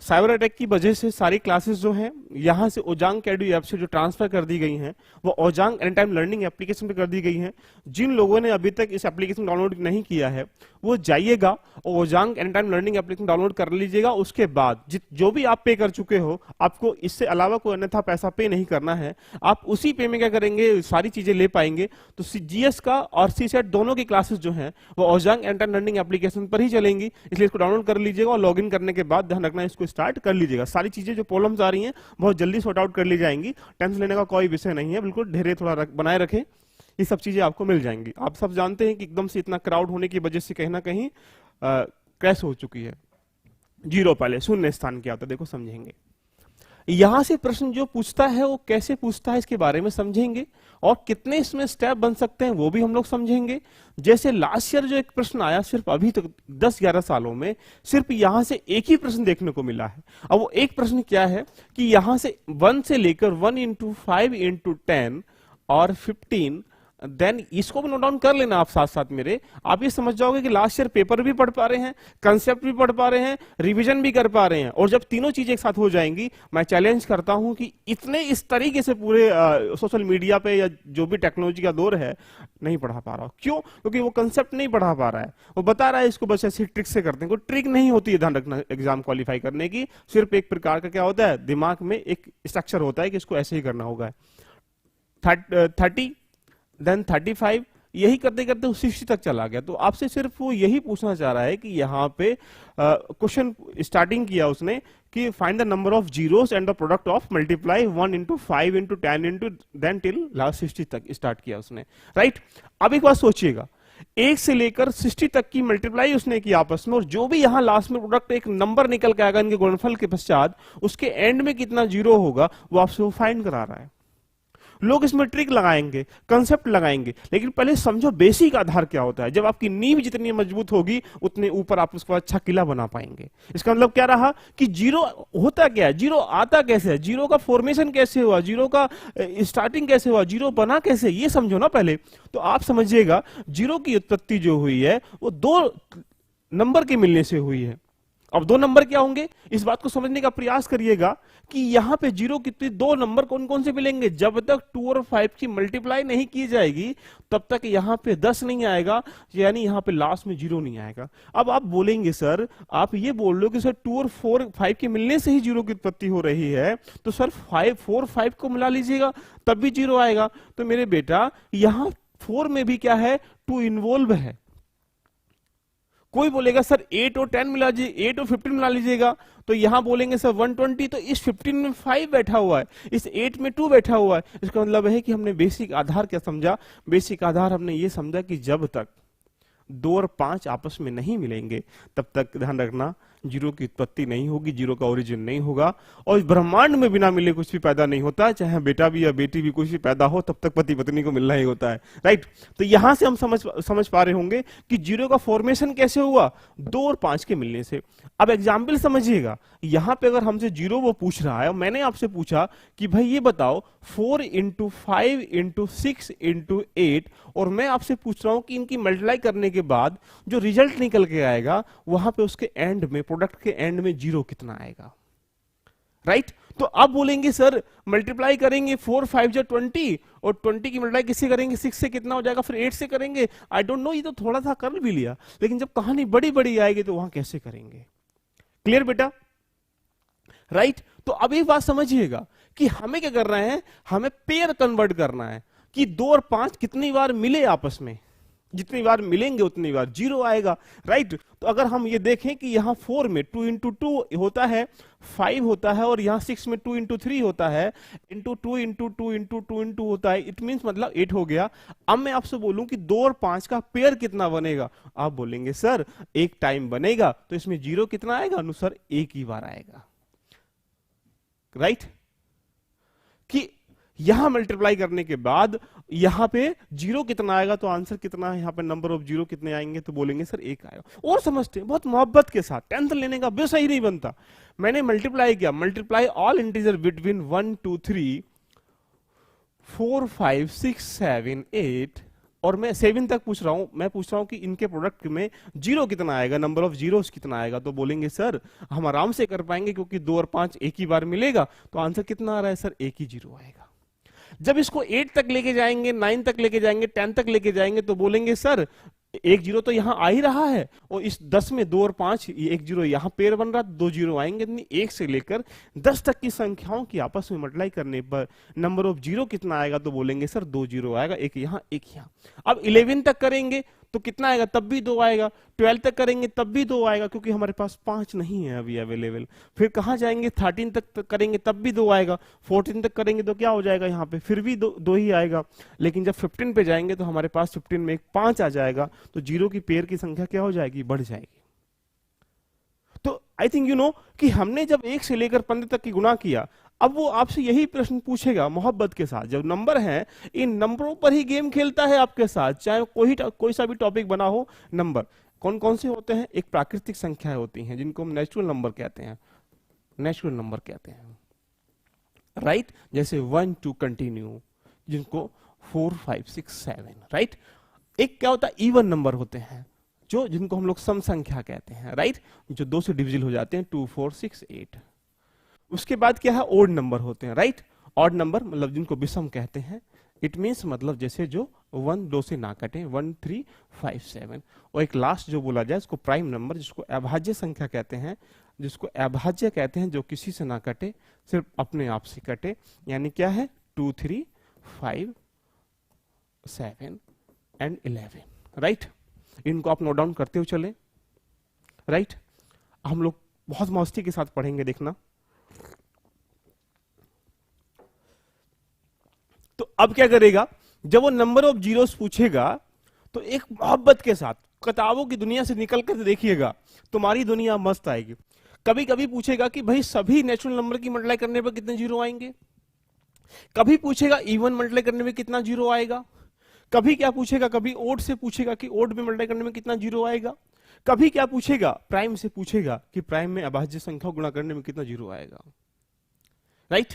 साइबर अटैक की वजह से सारी क्लासेस जो हैं यहां से ओजांग कैडू ऐप से जो ट्रांसफर कर दी गई हैं वो ओजांग एनी टाइम लर्निंग एप्लीकेशन पे कर दी गई हैं। जिन लोगों ने अभी तक इस एप्लीकेशन डाउनलोड नहीं किया है वो जाइएगा और ओजांग any time learning application download कर लीजिएगा। उसके बाद जो भी आप पे कर चुके हो, आपको इससे अलावा कोई अन्यथा पैसा पे नहीं करना है। आप उसी पे में क्या करेंगे, सारी चीजें ले पाएंगे। तो जीएस का और सीसेट दोनों की क्लासेस जो हैं वो ओजांग एनी टाइम लर्निंग एप्लीकेशन पर ही चलेंगी, इसलिए इसको डाउनलोड कर लीजिएगा और लॉग इन करने के बाद ध्यान रखना इसको स्टार्ट कर लीजिएगा। सारी चीजें जो प्रॉब्लम्स आ रही हैं बहुत जल्दी सॉर्ट आउट कर ली जाएंगी, टेंशन लेने का कोई विषय नहीं है। बिल्कुल धैर्य थोड़ा बनाए रखें, ये सब चीजें आपको मिल जाएंगी। आप सब जानते हैं कि एकदम से इतना क्राउड होने की वजह से कहीं ना कहीं क्रैश हो चुकी है। जीरो पहले शून्य स्थान क्या होता है देखो समझेंगे। यहां से प्रश्न जो पूछता है वो कैसे पूछता है इसके बारे में समझेंगे, और कितने इसमें स्टेप बन सकते हैं वो भी हम लोग समझेंगे। जैसे लास्ट ईयर जो एक प्रश्न आया, सिर्फ अभी तक 10-11 सालों में सिर्फ यहां से एक ही प्रश्न देखने को मिला है। अब वो एक प्रश्न क्या है कि यहां से 1 से लेकर 1 into 5 into 10 और 15, देन इसको भी नोट डाउन कर लेना आप साथ साथ मेरे। आप ये समझ जाओगे कि लास्ट ईयर पेपर भी पढ़ पा रहे हैं, कंसेप्ट भी पढ़ पा रहे हैं, रिवीजन भी कर पा रहे हैं। और जब तीनों चीजें एक साथ हो जाएंगी, मैं चैलेंज करता हूं कि इतने इस तरीके से पूरे सोशल मीडिया पे या जो भी टेक्नोलॉजी का दौर है नहीं पढ़ा पा रहा। क्यों? क्योंकि वो कंसेप्ट नहीं पढ़ा पा रहा है, वो बता रहा है इसको बस ऐसी ट्रिक से करते हैं। कोई ट्रिक नहीं होती है ध्यान रखना एग्जाम क्वालिफाई करने की। सिर्फ एक प्रकार का क्या होता है, दिमाग में एक स्ट्रक्चर होता है कि इसको ऐसे ही करना होगा। 30 देन 35, यही करते करते 60 तक चला गया। तो आपसे सिर्फ वो यही पूछना चाह रहा है कि यहाँ पे क्वेश्चन स्टार्टिंग किया उसने कि find the number of zeros and the product of multiply 1 into 5 into 10 into then till last 60 तक स्टार्ट किया उसने, राइट। अब एक बात सोचिएगा, 1 से लेकर 60 तक की मल्टीप्लाई उसने की आपस में, और जो भी यहां लास्ट में प्रोडक्ट एक नंबर निकल के आएगा इनके गुणनफल के पश्चात, उसके एंड में कितना जीरो होगा वो आपसे वो फाइंड करा रहा है। लोग इसमें ट्रिक लगाएंगे, कंसेप्ट लगाएंगे, लेकिन पहले समझो बेसिक आधार क्या होता है। जब आपकी नींव जितनी मजबूत होगी उतने ऊपर आप उसको अच्छा किला बना पाएंगे। इसका मतलब क्या रहा कि जीरो होता क्या है, जीरो आता कैसे है, जीरो का फॉर्मेशन कैसे हुआ, जीरो का स्टार्टिंग कैसे हुआ, जीरो बना कैसे, ये समझो ना पहले। तो आप समझिएगा जीरो की उत्पत्ति जो हुई है वो 2 नंबर के मिलने से हुई है। अब 2 नंबर क्या होंगे, इस बात को समझने का प्रयास करिएगा कि यहां पे जीरो कितने 2 नंबर कौन कौन से मिलेंगे। जब तक 2 और 5 की मल्टीप्लाई नहीं की जाएगी तब तक यहां पे 10 नहीं आएगा, यानी यहां पे लास्ट में जीरो नहीं आएगा। अब आप बोलेंगे सर, आप ये बोल रहे हो कि सर 2 और 4 5 के मिलने से ही जीरो की उत्पत्ति हो रही है, तो सर 4 5 को मिला लीजिएगा तब भी जीरो आएगा। तो मेरे बेटा यहां 4 में भी क्या है, 2 इन्वॉल्व है। कोई बोलेगा सर 8 और 10 मिला लीजिए, 8 और 15 मिला लीजिएगा, तो यहां बोलेंगे सर 120, तो इस 15 में 5 बैठा हुआ है, इस 8 में 2 बैठा हुआ है। इसका मतलब है कि हमने बेसिक आधार क्या समझा, बेसिक आधार हमने ये समझा कि जब तक 2 और 5 आपस में नहीं मिलेंगे तब तक ध्यान रखना जीरो की उत्पत्ति नहीं होगी, जीरो का ओरिजिन नहीं होगा। और इस ब्रह्मांड में बिना मिले कुछ भी पैदा नहीं होता, चाहे बेटा भी या बेटी भी कुछ भी पैदा हो तब तक पति पत्नी को मिलना ही होता है, राइट। तो यहां से हम समझ पा रहे होंगे कि जीरो का फॉर्मेशन कैसे हुआ, 2 और 5 के मिलने से। अब एग्जाम्पल समझिएगा, यहां पे अगर हमसे जीरो वो पूछ रहा है और मैंने आपसे पूछा कि भाई ये बताओ 4 into 5 into 6 into 8, और मैं आपसे पूछ रहा हूं कि इनकी मल्टीप्लाई करने के बाद जो रिजल्ट निकल के आएगा वहां पे उसके एंड में, प्रोडक्ट के एंड में जीरो कितना आएगा, राइट। तो आप बोलेंगे सर मल्टीप्लाई करेंगे 4 5 जो 20, और 20 की मल्टीप्लाई किससे करेंगे, 6 से कितना हो जाएगा, फिर 8 से करेंगे। आई डोंट नो, ये तो थोड़ा सा कर भी लिया, लेकिन जब कहानी बड़ी बड़ी आएगी तो वहां कैसे करेंगे। क्लियर बेटा, राइट। तो अब एक बात समझिएगा कि हमें क्या करना है, हमें पेयर कन्वर्ट करना है कि 2 और 5 कितनी बार मिले आपस में, जितनी बार मिलेंगे उतनी बार जीरो आएगा, राइट। तो अगर हम ये देखें कि यहां 4 में 2 into 2 होता है, 5 होता है, और यहां 6 में 2 into 3 होता है, into 2 into 2 into 2 into होता है, इट मींस मतलब 8 हो gया। अब मैं आपसे बोलूं कि 2 और 5 का पेयर कितना बनेगा, आप बोलेंगे सर एक टाइम बनेगा, तो इसमें जीरो कितना आएगा, अनुसार एक ही बार आएगा, राइट। कि यहां मल्टीप्लाई करने के बाद यहां पे जीरो कितना आएगा, तो आंसर कितना है, यहां पे नंबर ऑफ जीरो कितने आएंगे, तो बोलेंगे सर एक आएगा। और समझते हैं बहुत मोहब्बत के साथ, टेंशन लेने का विषय ही नहीं बनता। मैंने मल्टीप्लाई किया, मल्टीप्लाई ऑल इंटीजर बिटवीन 1 2 3 4 5 6 7 8 और मैं 7 तक पूछ रहा हूं, मैं पूछ रहा हूं कि इनके प्रोडक्ट में जीरो कितना आएगा, नंबर ऑफ जीरोस कितना आएगा। तो बोलेंगे सर हम आराम से कर पाएंगे क्योंकि 2 और 5 एक ही बार मिलेगा। तो आंसर कितना आ रहा है सर, एक ही जीरो आएगा। जब इसको 8 तक लेके जाएंगे, 9 तक लेके जाएंगे, 10 तक लेके जाएंगे तो बोलेंगे सर एक जीरो तो यहां आ ही रहा है, और इस 10 में 2 और 5 एक जीरो यहां पेयर बन रहा, 2 जीरो आएंगे। 1 से लेकर 10 तक की संख्याओं की आपस में मल्टीप्लाई करने पर नंबर ऑफ जीरो कितना आएगा, तो बोलेंगे सर 2 जीरो आएगा, एक यहां एक यहां। अब 11 तक करेंगे तो कितना आएगा, तब भी 2 आएगा। 12 तक करेंगे तब भी 2 आएगा क्योंकि हमारे पास 5 नहीं है अभी अवेलेबल। फिर कहां जाएंगे, 13 तक करेंगे तब भी 2 आएगा। 14 तक करेंगे तो क्या हो जाएगा, यहाँ पे फिर भी 2 ही आएगा। लेकिन जब 15 पे जाएंगे तो हमारे पास 15 में एक 5 आ जाएगा, तो जीरो की पेयर की संख्या क्या हो जाएगी, बढ़ जाएगी। तो आई थिंक यू नो कि हमने जब 1 से लेकर 15 तक की गुणा किया, अब वो आपसे यही प्रश्न पूछेगा मोहब्बत के साथ। जब नंबर है, इन नंबरों पर ही गेम खेलता है आपके साथ, चाहे कोई सा भी टॉपिक बना हो। नंबर कौन कौन से होते हैं, एक प्राकृतिक संख्याएं होती हैं जिनको हम नेचुरल नंबर कहते हैं, नेचुरल नंबर कहते हैं, राइट। जैसे 1 2 कंटिन्यू, जिनको 4 5 6 7, राइट। एक क्या होता है, इवन नंबर होते हैं जो जिनको हम लोग सम संख्या कहते हैं, राइट, जो 2 से डिविजिबल हो जाते हैं, 2 4 6 8। उसके बाद क्या है, ओड नंबर होते हैं, राइट। ऑड नंबर मतलब जिनको विषम कहते हैं। इट मीन्स मतलब जैसे जो 1 2 से ना कटे, 1 3 5 7। और एक लास्ट जो बोला जाए उसको प्राइम नंबर, जिसको अभाज्य संख्या कहते हैं, जिसको अभाज्य कहते हैं जो किसी से ना कटे, सिर्फ अपने आप से कटे। यानी क्या है, 2 3 5 7 एंड 11, राइट। इनको आप नोट डाउन करते हुए चले, राइट। हम लोग बहुत मस्ती के साथ पढ़ेंगे, देखना। तो अब क्या करेगा, जब वो नंबर ऑफ जीरोस पूछेगा तो एक मोहब्बत के साथ किताबों की दुनिया से निकल कर देखिएगा, तुम्हारी दुनिया मस्त आएगी। कभी कभी पूछेगा कि भाई सभी नेचुरल नंबर की मल्टीप्लाई करने पर कितने जीरो आएंगे। कभी पूछेगा इवन मल्टीप्लाई करने में कितना जीरो आएगा। कभी क्या पूछेगा, कभी ओड से पूछेगा कि ओड में मल्टीप्लाई करने में कितना जीरो आएगा। कभी क्या पूछेगा, प्राइम से पूछेगा कि प्राइम में अभाज्य संख्या गुणा करने में कितना जीरो आएगा, राइट।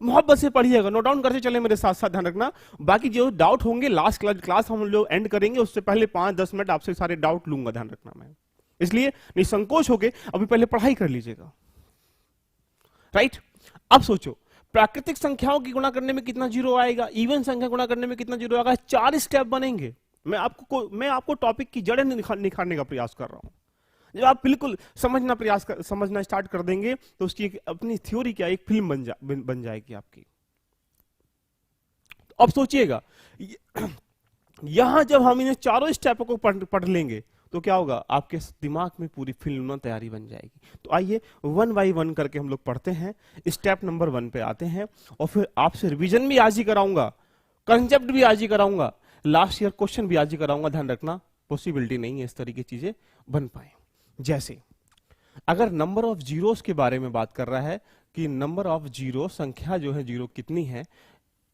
मोहब्बत से पढ़िएगा, नोट डाउन करते चले मेरे साथ साथ, ध्यान रखना। बाकी जो डाउट होंगे लास्ट क्लास हम लोग एंड करेंगे, उससे पहले 5-10 मिनट आपसे सारे डाउट लूंगा, ध्यान रखना। मैं इसलिए निसंकोच होके अभी पहले पढ़ाई कर लीजिएगा, राइट। अब सोचो, प्राकृतिक संख्याओं की गुणा करने में कितना जीरो आएगा, इवन संख्या गुणा करने में कितना जीरो आएगा। 4 स्टेप बनेंगे। मैं आपको टॉपिक की जड़ें निखारने का प्रयास कर रहा हूं। जब आप बिल्कुल समझना स्टार्ट कर देंगे तो उसकी एक अपनी थ्योरी क्या, एक फिल्म बन जाएगी आपकी। अब सोचिएगा, यहां जब हम इन चारों स्टेपों को पढ़ लेंगे तो क्या होगा, आपके दिमाग में पूरी फिल्म तैयारी बन जाएगी। तो आइए 1 बाय 1 करके हम लोग पढ़ते हैं। स्टेप नंबर 1 पे आते हैं और फिर आपसे रिवीजन भी आज ही कराऊंगा, कंसेप्ट भी आज ही कराऊंगा, लास्ट ईयर क्वेश्चन भी आज ही कराऊंगा। ध्यान रखना, पॉसिबिलिटी नहीं है इस तरह की चीजें बन पाए। जैसे अगर नंबर ऑफ जीरोस के बारे में बात कर रहा है कि नंबर ऑफ जीरो, संख्या जो है जीरो कितनी है,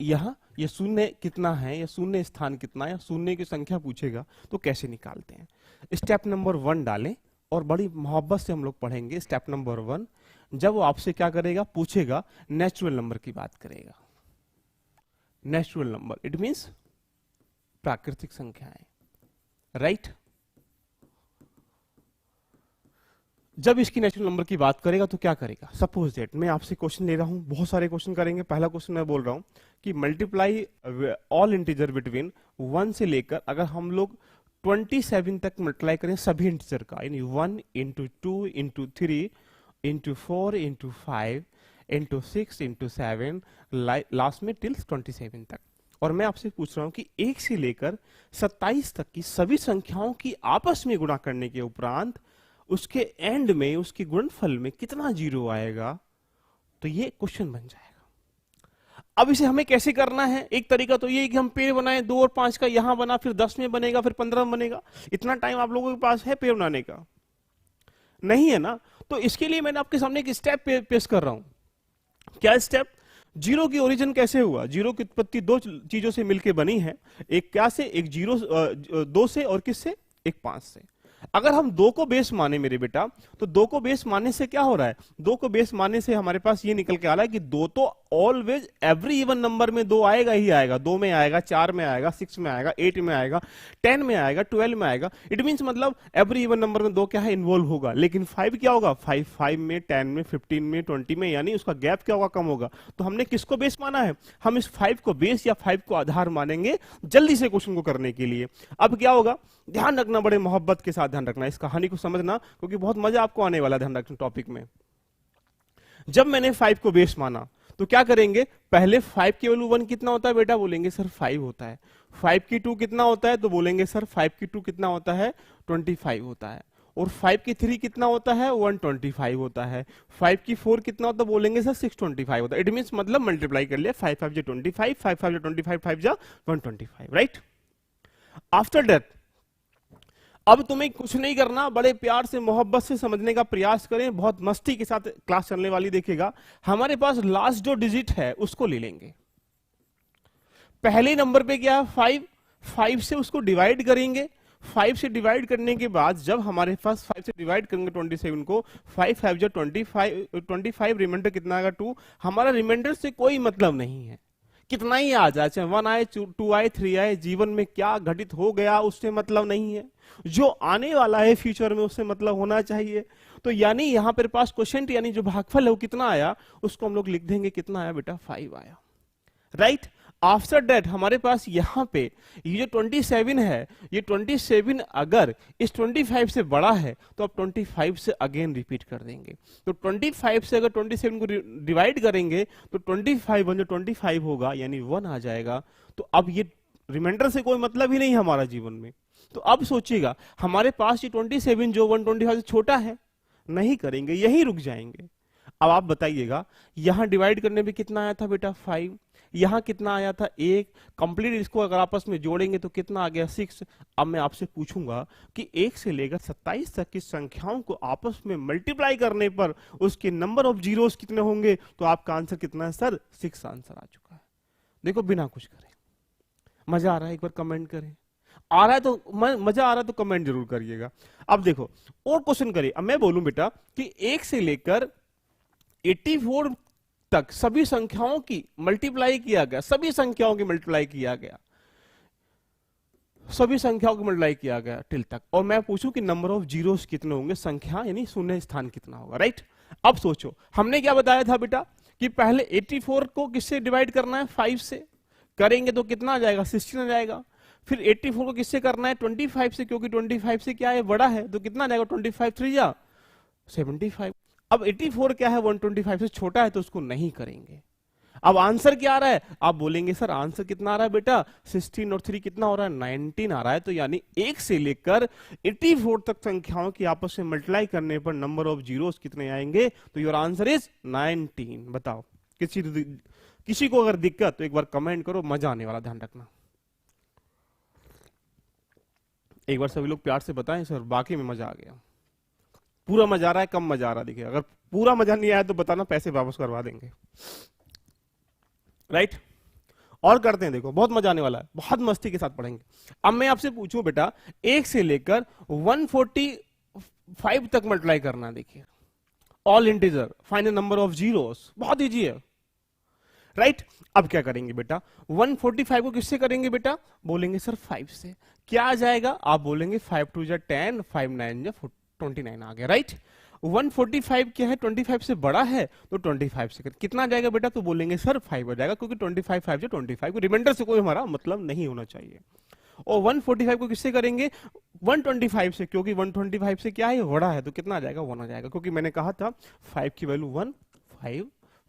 यहां ये शून्य कितना है, या शून्य स्थान कितना है, या शून्य की संख्या पूछेगा तो कैसे निकालते हैं। स्टेप नंबर 1 डालें और बड़ी मोहब्बत से हम लोग पढ़ेंगे। स्टेप नंबर 1, जब वो आपसे क्या करेगा, पूछेगा, नेचुरल नंबर की बात करेगा। नेचुरल नंबर इट मींस प्राकृतिक संख्याएं, राइट। जब इसकी नेचुरल नंबर की बात करेगा तो क्या करेगा, सपोज दैट मैं आपसे क्वेश्चन ले रहा हूं, बहुत सारे क्वेश्चन करेंगे। पहला क्वेश्चन मैं बोल रहा हूं कि मल्टीप्लाई ऑल इंटीजर बिटवीन 1 से लेकर अगर हम लोग 27 तक मल्टीप्लाई करें सभी इंटीजर का, यानी 1 into 2 into 3 into 4 into 5 into 6 into 7 last में टिल 27 तक। और मैं आपसे पूछ रहा हूं कि 1 से लेकर 27 तक की सभी संख्याओं की आपस में गुणा करने के उपरांत उसके एंड में, उसके गुणनफल में कितना जीरो आएगा। तो ये क्वेश्चन बन जाएगा। अब इसे हमें कैसे करना है, एक तरीका तो ये कि हम पेड़ बनाएं, 2 और 5 का, यहां बना, फिर 10 में बनेगा, फिर 15 में बनेगा। इतना टाइम आप लोगों के पास है पेड़ बनाने का? नहीं है ना। तो इसके लिए मैंने आपके सामने एक स्टेप पेश कर रहा हूं। क्या स्टेप? जीरो की ओरिजिन कैसे हुआ। जीरो की उत्पत्ति 2 चीजों से मिलकर बनी है। एक क्या से, एक जीरो 2 से, और किससे, एक 5 से। अगर हम 2 को बेस माने मेरे बेटा, तो 2 को बेस मानने से क्या हो रहा है, 2 को बेस मानने से हमारे पास ये निकल के आ रहा है कि 2 तो ऑलवेज एवरी इवन नंबर में 2 आएगा ही आएगा, 2 में आएगा, 4 में आएगा, 6 में आएगा, 8 में आएगा, 10 में आएगा, 12 में आएगा। इट मींस मतलब एवरी इवन नंबर में 2 क्या है, इन्वॉल्व होगा। लेकिन 5 क्या होगा, 5 में, 10 में, 15 में, 20 में, यानी उसका गैप क्या होगा, कम होगा। तो हमने किसको बेस माना है, हम इस 5 को बेस या 5 को आधार मानेंगे जल्दी से क्वेश्चन को करने के लिए। अब क्या होगा, ध्यान रखना, बड़े मोहब्बत के साथ ध्यान रखना, इस कहानी को समझना, क्योंकि बहुत मजा आपको आने वाला है ध्यान रखना टॉपिक में। जब मैंने 5 को बेस माना तो क्या करेंगे, पहले 5 की वैल्यू 1 कितना होता है बेटा, बोलेंगे सर 5 होता है। 5 की 2 कितना होता है, तो बोलेंगे सर 5 की 2 कितना होता है, 25 होता है। और 5 की 3 कितना होता है, 125 होता है। 5 की 4 कितना होता है, बोलेंगे सर 625 होता है। इट मींस मतलब मल्टीप्लाई कर लिया, 5 5 जा 25, 5 5 जा 25, 5 जा 125, राइट। आफ्टर दैट अब तुम्हें कुछ नहीं करना, बड़े प्यार से मोहब्बत से समझने का प्रयास करें, बहुत मस्ती के साथ क्लास चलने वाली देखिएगा। हमारे पास लास्ट जो डिजिट है उसको ले लेंगे। पहले नंबर पे क्या है 5, 5 से उसको डिवाइड करेंगे। 5 से डिवाइड करने के बाद जब हमारे पास 5 से डिवाइड करेंगे 27 को, 5 5 जो 25, रिमाइंडर कितना आएगा 2। हमारा रिमाइंडर से कोई मतलब नहीं है, कितना ही आ जाए, चाहे 1 आए, 2 आए, 3 आए, जीवन में क्या घटित हो गया उससे मतलब नहीं है, जो आने वाला है फ्यूचर में उससे मतलब होना चाहिए। तो यानी यहां पर पास क्वेश्चन यानी जो भागफल है वो कितना आया, उसको हम लोग लिख देंगे कितना आया बेटा, 5 आया, राइट। आफ्टर दैट हमारे पास यहां पे ये जो 27 है, ये 27 अगर इस 25 से बड़ा है तो आप 25 से अगेन रिपीट कर देंगे। तो 25 से अगर 27 को डिवाइड करेंगे तो 25 जो 25 होगा यानी 1 आ जाएगा। तो अब ये रिमाइंडर से कोई मतलब ही नहीं हमारा जीवन में। तो अब सोचिएगा हमारे पास ये 27 जो 125 से छोटा है, नहीं करेंगे, यही रुक जाएंगे। अब आप बताइएगा यहां डिवाइड करने में कितना आया था बेटा 5, यहां कितना आया था 1, कंप्लीट इसको अगर आपस में जोड़ेंगे तो कितना आ गया 6। अब मैं आपसे पूछूंगा कि 1 से लेकर 27 तक की संख्याओं को आपस में मल्टीप्लाई करने पर उसके नंबर ऑफ जीरोस कितने होंगे, तो आपका आंसर कितना है सर, 6 आंसर आ चुका है। देखो बिना कुछ करे, मजा आ रहा है, एक बार कमेंट करें। आ रहा है तो मजा आ रहा है तो कमेंट जरूर करिएगा। अब देखो और क्वेश्चन करिए। अब मैं बोलूं बेटा कि 1 से लेकर 84 तक सभी संख्याओं की मल्टीप्लाई किया गया, सभी संख्याओं की मल्टीप्लाई किया गया, सभी संख्याओं को मल्टीप्लाई किया गया टिल तक, और मैं पूछूं कि नंबर ऑफ जीरोस कितने होंगे, संख्या यानी शून्य स्थान कितना होगा, राइट। अब सोचो हमने क्या बताया था बेटा कि पहले 84 को किससे डिवाइड करना है, 5 से करेंगे तो कितना आ जाएगा, 16 आ जाएगा। फिर 84 को किससे करना है, 25 से, क्योंकि 25 से क्या है, बड़ा है, तो कितना आ जाएगा, 25 3 जा 75। अब 84 क्या है, 125 से छोटा है, तो उसको नहीं करेंगे। अब आंसर क्या आ रहा है, आप बोलेंगे सर आंसर कितना आ रहा है बेटा, 16 और 3 कितना हो रहा है, 19 आ रहा है। तो यानी 1 से लेकर 84 तक संख्याओं की आपस में मल्टीप्लाई करने पर नंबर ऑफ जीरोस कितने आएंगे, तो योर आंसर इज 19। बताओ किसी को अगर दिक्कत तो एक बार कमेंट करो, मजा आने वाला, ध्यान रखना। एक बार सभी लोग प्यार से बताएं सर बाकी में मजा आ गया, पूरा मजा आ रहा है, कम मजा आ रहा है। देखिए अगर पूरा मजा नहीं आया तो बताना, पैसे वापस करवा देंगे, राइट। और करते हैं, देखो बहुत मजा आने वाला है, बहुत मस्ती के साथ पढ़ेंगे। अब मैं आपसे पूछूं बेटा 1 से लेकर 145 तक मल्टीप्लाई करना, देखिए all integer, find the number of zeros, बहुत इजी है, राइट। अब क्या करेंगे बेटा, 145 को किससे करेंगे बेटा, बोलेंगे सर 5 से, क्या आ जाएगा, आप बोलेंगे 5 2 जा 10, 5 9 जा 29 आ गया, राइट। 145 क्या है, 25 से बड़ा है, तो 25 से कितना आ जाएगा बेटा, तो बोलेंगे सर 5 आ जाएगा, क्योंकि 25 5 जो 25 को रिमाइंडर से कोई हमारा मतलब नहीं होना चाहिए। और 145 को किससे करेंगे, 125 से, क्योंकि 125 से क्या है, बड़ा है, तो कितना आ जाएगा, 1 आ जाएगा, क्योंकि मैंने कहा था 5 की वैल्यू 1 5,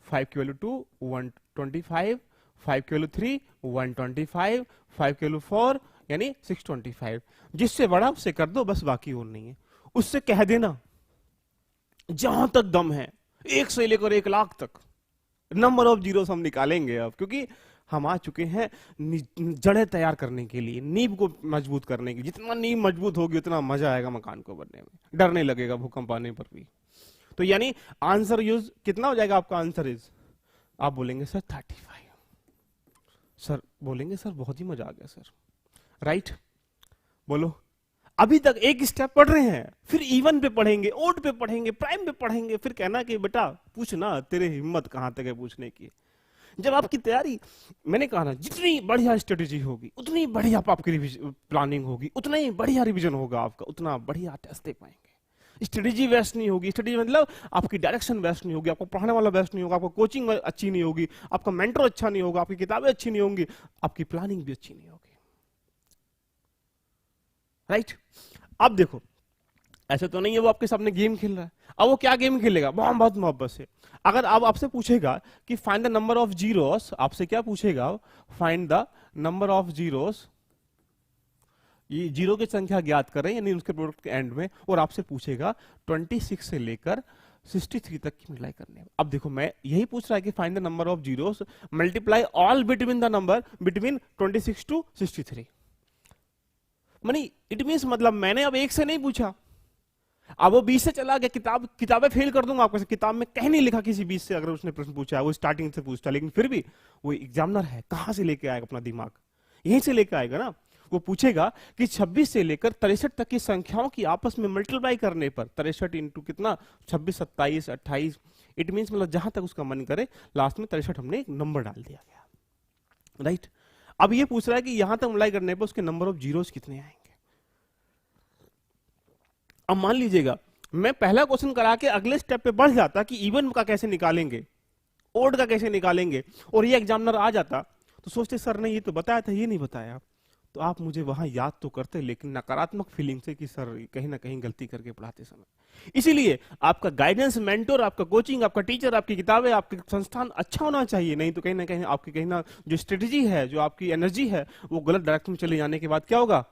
5 की वैल्यू 2 125, 5 की वैल्यू 3 125, 5 की वैल्यू 4 यानी 625। जिससे बड़ा उससे कर दो बस, बाकी और नहीं है। उससे कह देना जहां तक दम है 1 से लेकर 1 लाख तक नंबर ऑफ जीरोस हम निकालेंगे अब, क्योंकि हम आ चुके हैं जड़ें तैयार करने के लिए, नींव को मजबूत करने की। जितना नींव मजबूत होगी उतना मजा आएगा मकान को बनने में, डर नहीं लगेगा भूकंप आने पर भी। तो यानी आंसर यूज कितना हो जाएगा आपका, आंसर इज, आप बोलेंगे सर 35, सर बोलेंगे सर बहुत ही मजा आ गया सर, राइट। बोलो अभी तक एक स्टेप पढ़ रहे हैं, फिर इवन पे पढ़ेंगे, ओड पे पढ़ेंगे, प्राइम पे पढ़ेंगे, फिर कहना कि बेटा पूछना, तेरे हिम्मत कहां तक है पूछने की। जब आपकी तैयारी, मैंने कहा ना, जितनी बढ़िया स्ट्रेटेजी होगी उतनी बढ़िया आपकी प्लानिंग होगी, उतना ही बढ़िया रिवीजन होगा आपका, उतना बढ़िया टेस्ट दे पाएंगे। स्ट्रेटेजी बेस्ट नहीं होगी, स्ट्रेटेजी मतलब आपकी डायरेक्शन बेस्ट नहीं होगी, आपको पढ़ाने वाला बेस्ट नहीं होगा, आपको कोचिंग अच्छी नहीं होगी, आपका मेंटर अच्छा नहीं होगा, आपकी किताबें अच्छी नहीं होंगी, आपकी प्लानिंग भी अच्छी नहीं होगी। राइट? अब देखो, ऐसे तो नहीं है वो आपके सामने गेम खेल रहा है, अब वो क्या गेम खेलेगा, बहुत मोहब्बत से। अगर अब आपसे पूछेगा कि find the number of zeros, आपसे क्या पूछेगा, find the number of zeros, ये जीरो की संख्या ज्ञात करें यानी उसके प्रोडक्ट के एंड में, और आपसे पूछेगा 26 से लेकर 63 तक की मल्टीप्लाई करने। अब देखो मैं यही पूछ रहा है कि find the number of zeros, multiply all between the number between 26 to 63। Money it means, मतलब मैंने अब एक से नहीं पूछा, अब वो 20 से चला गया, किताबें फेल कर दूंगा आपको, किताब में कहीं नहीं लिखा किसी 20 से अगर उसने प्रश्न पूछा है, वो स्टार्टिंग से पूछता, लेकिन फिर भी वो एग्जामिनर है, कहां से लेके आएगा अपना दिमाग, यहीं से लेके आएगा ना। वो पूछेगा कि 26 से लेकर 63 तक की संख्याओं की आपस में मल्टीप्लाई करने पर, 63 इंटू कितना, 26, 27, 28, इट मीन मतलब जहां तक उसका मन करे, लास्ट में 63 हमने एक नंबर डाल दिया गया। राइट? अब ये पूछ रहा है कि यहां तक मल्टीप्लाई करने पर उसके नंबर ऑफ जीरोस कितने आएंगे। अब मान लीजिएगा मैं पहला क्वेश्चन करा के अगले स्टेप पे बढ़ जाता कि इवन का कैसे निकालेंगे, ओड का कैसे निकालेंगे, और ये एग्जामिनर आ जाता तो सोचते सर ने ये तो बताया था, ये नहीं बताया, तो आप मुझे वहां याद तो करते लेकिन नकारात्मक फीलिंग से कि सर कहीं ना कहीं गलती करके पढ़ाते समय। इसीलिए आपका गाइडेंस, मेंटर, आपका कोचिंग, आपका टीचर, आपकी किताबें, आपके संस्थान अच्छा होना चाहिए, नहीं तो कहीं ना कहीं आपकी कहीं ना जो स्ट्रेटेजी है, जो आपकी एनर्जी है, वो गलत डायरेक्शन में चले जाने के बाद क्या होगा,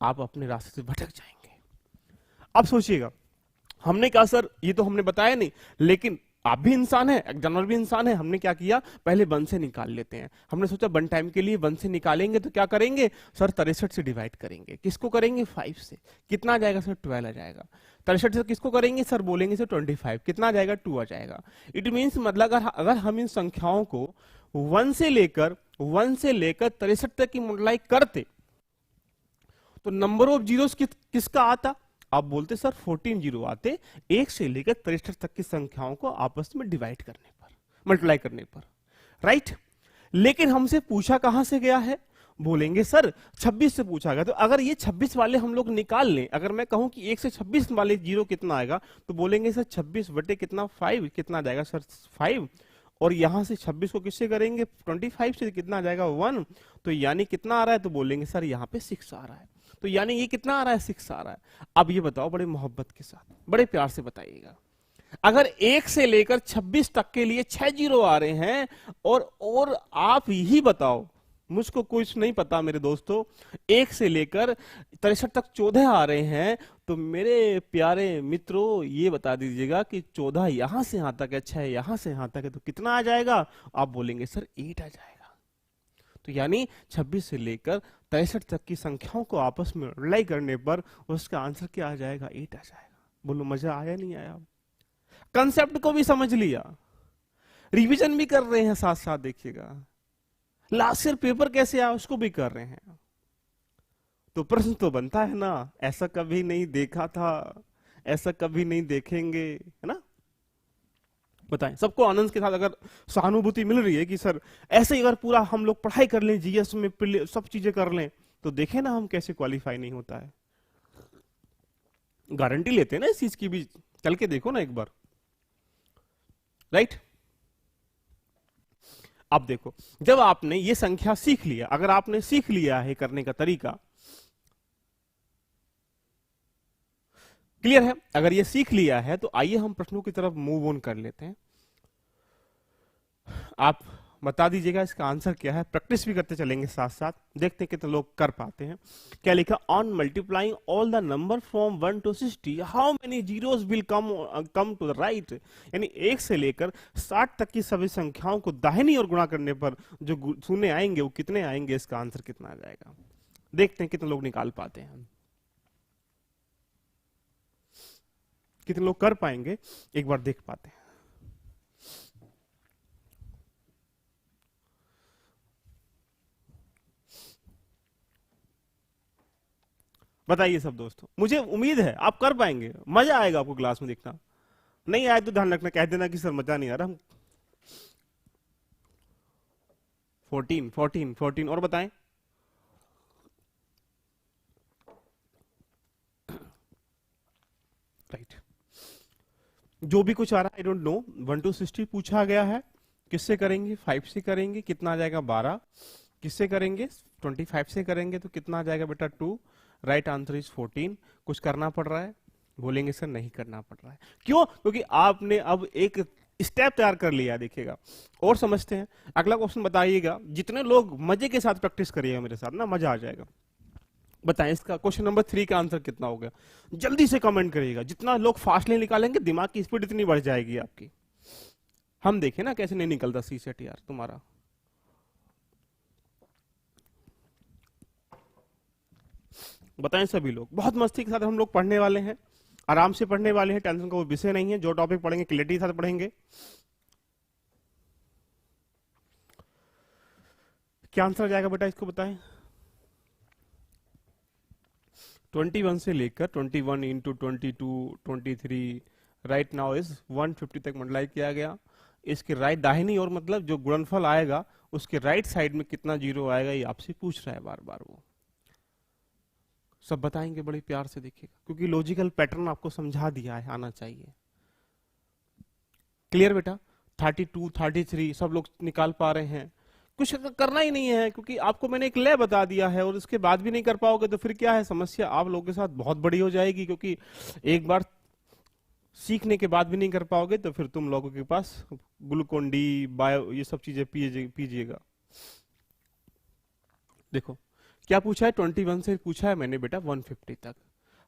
आप अपने रास्ते से भटक जाएंगे। अब सोचिएगा, हमने कहा सर ये तो हमने बताया नहीं, लेकिन आप भी इंसान है, जानवर भी इंसान है, हमने क्या किया, पहले 1 से निकाल लेते हैं। हमने सोचा 1 टाइम के लिए 1 से निकालेंगे तो क्या करेंगे सर, 63 से डिवाइड करेंगे। किसको करेंगे, 5 से। कितना आ जाएगा सर, 12 आ जाएगा। 63 से किसको करेंगे सर, बोलेंगे सर 25। कितना आ जाएगा, 2 आ जाएगा। इट मीन्स मतलब अगर हम इन संख्याओं को 1 से लेकर 63 तक की मल्टीप्लाई करते तो नंबर ऑफ जीरोस किसका आता, आप बोलते सर 14 जीरो आते 1 से लेकर 63 तक की संख्याओं को आपस में डिवाइड करने पर, मल्टीप्लाई करने पर। राइट? लेकिन हमसे पूछा कहां से गया है, बोलेंगे सर 26 से पूछा गया। तो अगर ये 26 वाले हम लोग निकाल लें, अगर मैं कहूं कि 1 से 26 वाले जीरो कितना आएगा, तो बोलेंगे सर 26 बटे कितना, 5, कितना आ जाएगा सर 5, और यहां से 26 को किससे करेंगे, 25 से, कितना आ जाएगा 1, तो यानी कितना आ रहा है, तो बोलेंगे सर यहां पे 6 आ रहा है। तो यानी ये कितना आ रहा है, 6 आ रहा है। अब ये बताओ बड़े मोहब्बत के साथ, बड़े प्यार से बताइएगा, अगर 1 से लेकर 26 तक के लिए 6 जीरो आ रहे हैं, और आप ही बताओ, मुझको कुछ नहीं पता मेरे दोस्तों, 1 से लेकर 63 तक 14 आ रहे हैं, तो मेरे प्यारे मित्रों ये बता दीजिएगा कि 14 यहां से यहां तक है, 6 यहां से यहां तक है, तो कितना आ जाएगा, आप बोलेंगे सर 8 आ जाएगा। तो यानी 26 से लेकर 63 तक की संख्याओं को आपस में मल्टीप्लाई करने पर उसका आंसर क्या आ जाएगा, 8 आ जाएगा। बोलो मजा आया नहीं आया, कंसेप्ट को भी समझ लिया, रिवीजन भी कर रहे हैं साथ साथ, देखिएगा लास्ट ईयर पेपर कैसे आया उसको भी कर रहे हैं। तो प्रश्न तो बनता है ना, ऐसा कभी नहीं देखा था, ऐसा कभी नहीं देखेंगे, है ना। बताएं, सबको आनंद के साथ अगर सहानुभूति मिल रही है कि सर ऐसे ही अगर पूरा हम लोग पढ़ाई कर लें, जीएस में सब चीजें कर लें, तो देखें ना हम कैसे क्वालिफाई नहीं होता है। गारंटी लेते हैं ना इस चीज की भी, चल के देखो ना एक बार। राइट? अब देखो, जब आपने ये संख्या सीख लिया, अगर आपने सीख लिया है करने का तरीका, क्लियर है, अगर ये सीख लिया है, तो आइए हम प्रश्नों की तरफ मूव ऑन कर लेते हैं। आप बता दीजिएगा इसका आंसर क्या है, प्रैक्टिस भी करते चलेंगे साथ साथ, देखते हैं कितने लोग कर पाते हैं। क्या लिखा, on multiplying all the number from 1 to 60 how many zeros will come to the right. यानी 1 से लेकर 60 तक की सभी संख्याओं को दाहिनी ओर गुणा करने पर जो शून्य आएंगे वो कितने आएंगे, इसका आंसर कितना आ जाएगा। देखते हैं कितने लोग निकाल पाते हैं, कितने लोग कर पाएंगे, एक बार देख पाते हैं। बताइए सब दोस्तों, मुझे उम्मीद है आप कर पाएंगे, मजा आएगा आपको क्लास में देखना। नहीं आए तो ध्यान रखना, कह देना कि सर मजा नहीं आ रहा। हम 14 14 14 और बताएं। राइट, जो भी कुछ आ रहा है आई डोंट नो। 1 to 60 पूछा गया है, किससे करेंगे? 5 से करेंगे, कितना आ जाएगा? 12। किससे करेंगे? 25 से करेंगे तो कितना आ जाएगा बेटा? 2। Right answer is 14। कुछ करना पड़ रहा है? बोलेंगे सर नहीं करना पड़ रहा है। क्यों? क्योंकि आपने अब एक स्टेप तैयार कर लिया है, देखिएगा। और समझते हैं अगला क्वेश्चन, बताइएगा। जितने लोग मजे के साथ प्रैक्टिस करिएगा मेरे साथ ना, मजा आ जाएगा। बताएं इसका क्वेश्चन नंबर 3 का आंसर कितना हो गया? जल्दी से कमेंट करिएगा, जितना लोग फास्टली निकालेंगे दिमाग की स्पीड इतनी बढ़ जाएगी आपकी। हम देखें ना कैसे नहीं निकलता सी सेट यार तुम्हारा। बताएं सभी लोग, बहुत मस्ती के साथ हम लोग पढ़ने वाले हैं, आराम से पढ़ने वाले हैं, टेंशन का वो विषय नहीं है। जो टॉपिक पढ़ेंगे क्लियरिटी के साथ पढ़ेंगे। क्या आंसर आ जाएगा बेटा, इसको बताएं। 21 से लेकर 21 इंटू 22 23 राइट नाउ इज 150 तक मल्टीप्लाई किया गया। इसके राइट दाहिनी ओर मतलब जो गुणनफल आएगा उसके राइट साइड में कितना जीरो आएगा, ये आपसे पूछ रहा है बार बार। वो सब बताएंगे बड़े प्यार से, देखिएगा, क्योंकि लॉजिकल पैटर्न आपको समझा दिया है, आना चाहिए। क्लियर बेटा? 32 33 सब लोग निकाल पा रहे हैं। कुछ करना ही नहीं है, क्योंकि आपको मैंने एक लय बता दिया है, और इसके बाद भी नहीं कर पाओगे तो फिर क्या है, समस्या आप लोगों के साथ बहुत बड़ी हो जाएगी। क्योंकि एक बार सीखने के बाद भी नहीं कर पाओगे तो फिर तुम लोगों के पास ग्लूकोन डी, बायो, ये सब चीजें पीजिएगा। देखो क्या पूछा है, 21 से पूछा है मैंने बेटा 150 तक।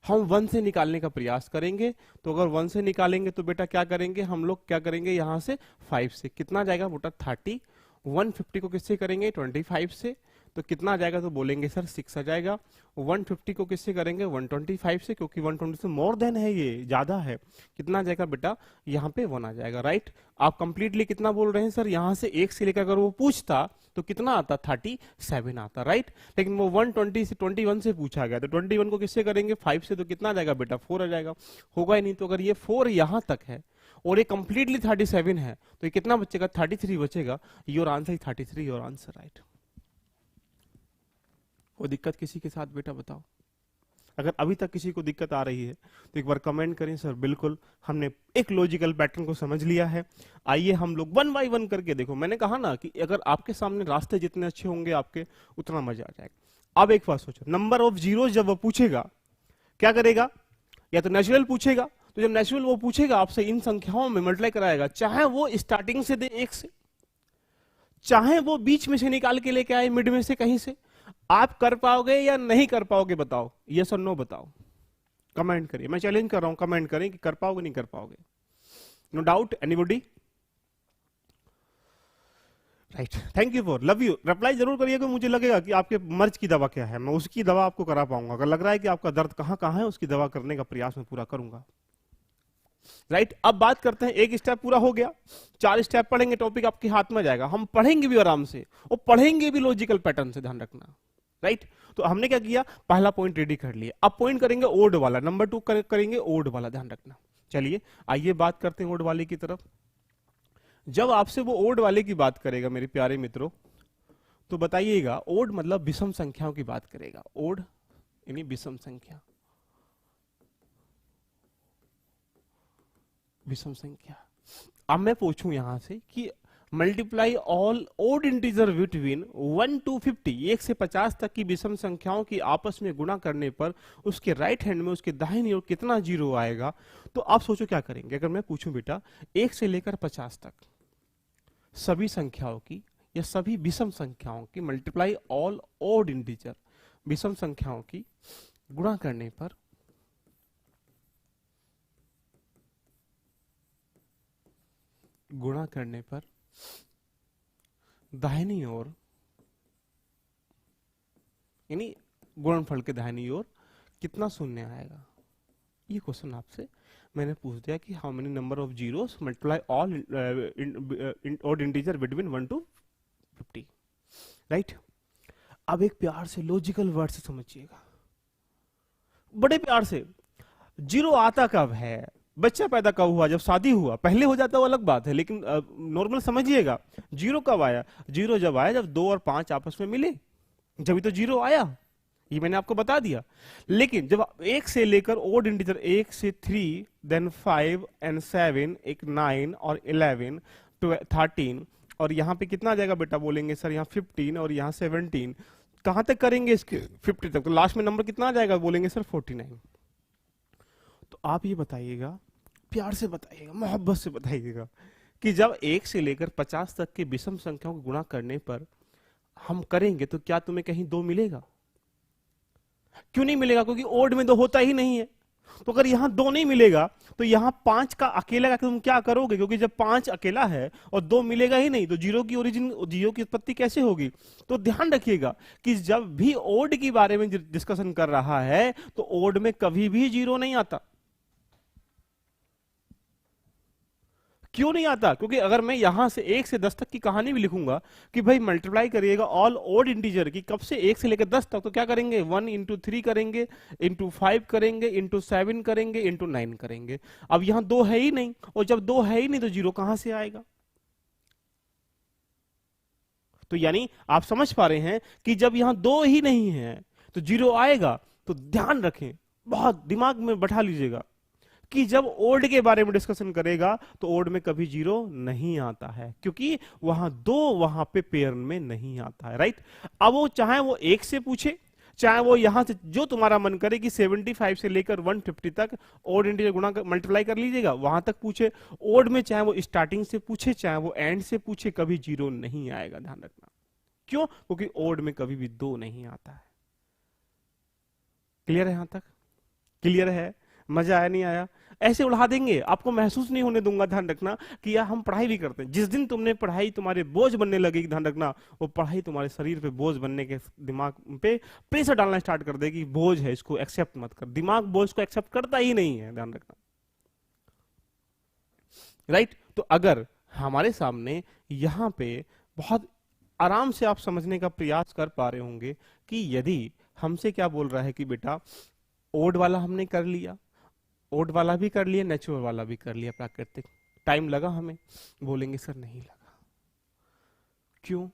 हम 1 से निकालने का प्रयास करेंगे। तो अगर 1 से निकालेंगे तो बेटा क्या करेंगे हम लोग, क्या करेंगे यहां से 5 से कितना जाएगा बेटा 30। 150 को किससे करेंगे? 25 से, तो कितना आ जाएगा? तो बोलेंगे सर 6 आ जाएगा। 150 को किससे करेंगे? 125 से, क्योंकि 120 से मोर देन है, ये ज्यादा है। कितना आ जाएगा बेटा? यहाँ पे 1 आ जाएगा। राइट, आप कंप्लीटली कितना बोल रहे हैं सर? यहाँ से 1 से लेकर अगर वो पूछता तो कितना आता? 37 आता। राइट, लेकिन वो 120 से 21 से पूछा गया, तो 21 को किससे करेंगे? 5 से, तो कितना आ जाएगा बेटा? 4 आ जाएगा। होगा ही नहीं। तो अगर ये 4 यहां तक है और ये कंप्लीटली 37 है तो ये कितना बचेगा? 33 बचेगा। Your answer 33, your answer right. कोई दिक्कत किसी के साथ बेटा बताओ? अगर अभी तक किसी को दिक्कत आ रही है तो एक बार कमेंट करें सर। बिल्कुल, हमने एक लॉजिकल पैटर्न को समझ लिया है। आइए हम लोग 1 बाय 1 करके देखो। मैंने कहा ना कि अगर आपके सामने रास्ते जितने अच्छे होंगे आपके, उतना मजा आ जाएगा। अब एक बात सोचो, नंबर ऑफ जीरो जब वो पूछेगा क्या करेगा? या तो नेचुरल पूछेगा, तो जब नेचुरल वो पूछेगा आपसे इन संख्याओं में मल्टीप्लाई कराएगा, चाहे वो स्टार्टिंग से दे 1 से, चाहे वो बीच में से निकाल के लेके आए, मिड में से कहीं से। आप कर पाओगे या नहीं कर पाओगे बताओ? यस और नो बताओ, कमेंट करिए। मैं चैलेंज कर रहा हूं, कमेंट करें कि कर पाओगे नहीं कर पाओगे। No doubt, anybody? Right, thank you for, love you. Reply जरूर करिएगा, मुझे लगेगा कि आपके मर्ज की दवा क्या है, मैं उसकी दवा आपको करा पाऊंगा। अगर लग रहा है कि आपका दर्द कहां कहां है, उसकी दवा करने का प्रयास मैं पूरा करूंगा। राइट, अब बात करते हैं, एक स्टेप पूरा हो गया, 4 स्टेप पढ़ेंगे, टॉपिक आपके हाथ में जाएगा। हम पढ़ेंगे भी आराम से और पढ़ेंगे भी लॉजिकल पैटर्न से, ध्यान रखना। राइट, तो हमने क्या किया, पहला पॉइंट रेडी कर लिया। अब पॉइंट करेंगे ओड वाला, नंबर 2 करेंगे ओड वाला, ध्यान रखना। चलिए आइए बात करते हैं ओड वाले की तरफ। जब आपसे वो ओड वाले की बात करेगा मेरे प्यारे मित्रों, तो बताइएगा ओड मतलब विषम संख्याओं की बात करेगा। ओड यानी विषम संख्या, विषम संख्या। अब मैं पूछूं यहां से कि multiply all odd integer between 1 to 50, 1 से 50 तक की विषम संख्याओं की आपस में गुणा करने पर उसके राइट हैंड में उसके दाहिनी ओर कितना जीरो आएगा। तो आप सोचो क्या करेंगे। अगर मैं पूछूं बेटा 1 से लेकर 50 तक सभी संख्याओं की या सभी विषम संख्याओं की मल्टीप्लाई ऑल ओड इंटीजर, विषम संख्याओं की गुणा करने पर दाहिनी ओर, यानी गुणनफल के दाहिनी ओर कितना शून्य आएगा। ये क्वेश्चन आपसे मैंने पूछ दिया कि how many number of zeros multiply all odd integer between 1 to 50। Right, अब एक प्यार से लॉजिकल वर्ड से समझिएगा। बड़े प्यार से, जीरो आता कब है, बच्चा पैदा कब हुआ, जब शादी हुआ, पहले हो जाता वो अलग बात है, लेकिन नॉर्मल समझिएगा। जीरो कब आया? जीरो जब आया जब 2 और 5 आपस में मिले, जब तो जीरो आया, ये मैंने आपको बता दिया। लेकिन जब एक से लेकर ओड इंटीजर 1 से 3, देन 5 एंड 7, एक 9 और 11, 13, और यहां पे कितना आ जाएगा बेटा, बोलेंगे सर यहाँ 15 और यहाँ 17, कहां तक करेंगे इसके 50 तक, तो लास्ट में नंबर कितना आ जाएगा, बोलेंगे सर 49। तो आप ये बताइएगा, प्यार से बताइएगा, मोहब्बत से बताइएगा कि जब 1 से लेकर 50 तक के विषम संख्याओं को गुणा करने पर हम करेंगे तो क्या तुम्हें कहीं 2 मिलेगा? क्यों नहीं मिलेगा? क्योंकि ओड में 2 होता ही नहीं है। तो अगर यहां 2 नहीं मिलेगा तो यहां 5 का अकेला का तुम क्या करोगे? क्योंकि जब 5 अकेला है और 2 मिलेगा ही नहीं तो जीरो की ओरिजिन, जीरो की उत्पत्ति कैसे होगी? तो ध्यान रखिएगा कि जब भी ओड के बारे में डिस्कशन कर रहा है तो ओड में कभी भी जीरो नहीं आता। क्यों नहीं आता? क्योंकि अगर मैं यहां से 1 से 10 तक की कहानी भी लिखूंगा कि भाई मल्टीप्लाई करिएगा ऑल ओड इंटीजर की, कब से 1 से लेकर 10 तक, तो क्या करेंगे 1 इंटू 3 करेंगे, इंटू 5 करेंगे, इंटू 7 करेंगे, इंटू 9 करेंगे। अब यहां 2 है ही नहीं, और जब 2 है ही नहीं तो जीरो कहां से आएगा? तो यानी आप समझ पा रहे हैं कि जब यहां 2 ही नहीं है तो जीरो आएगा। तो ध्यान रखें, बहुत दिमाग में बैठा लीजिएगा कि जब ओड के बारे में डिस्कशन करेगा तो ओड में कभी जीरो नहीं आता है, क्योंकि वहां 2 वहां पे पेयर में नहीं आता है, राइट। अब वो चाहे वो 1 से पूछे, चाहे वो यहां से जो तुम्हारा मन करे कि 75 से लेकर 150 तक ओड इंटीजर गुणा मल्टीप्लाई कर लीजिएगा, वहां तक पूछे। ओड में चाहे वो स्टार्टिंग से पूछे चाहे वो एंड से पूछे, कभी जीरो नहीं आएगा, ध्यान रखना। क्यों? क्योंकि ओड में कभी भी 2 नहीं आता है। क्लियर है? यहां तक क्लियर है? मजा आया नहीं आया? ऐसे उड़ा देंगे, आपको महसूस नहीं होने दूंगा। ध्यान रखना कि यार हम पढ़ाई भी करते हैं, जिस दिन तुमने पढ़ाई तुम्हारे बोझ बनने लगेगी, ध्यान रखना वो पढ़ाई तुम्हारे शरीर पे बोझ बनने के, दिमाग पे प्रेशर डालना स्टार्ट कर देगी, बोझ है इसको एक्सेप्ट मत कर। दिमाग बोझ को एक्सेप्ट करता ही नहीं है, ध्यान रखना, राइट। तो अगर हमारे सामने यहां पे बहुत आराम से आप समझने का प्रयास कर पा रहे होंगे कि यदि हमसे क्या बोल रहा है कि बेटा ओड वाला हमने कर लिया, ओड वाला भी कर लिया, नेचुरल वाला भी कर लिया, प्राकृतिक, टाइम लगा हमें, बोलेंगे सर नहीं लगा। क्यों?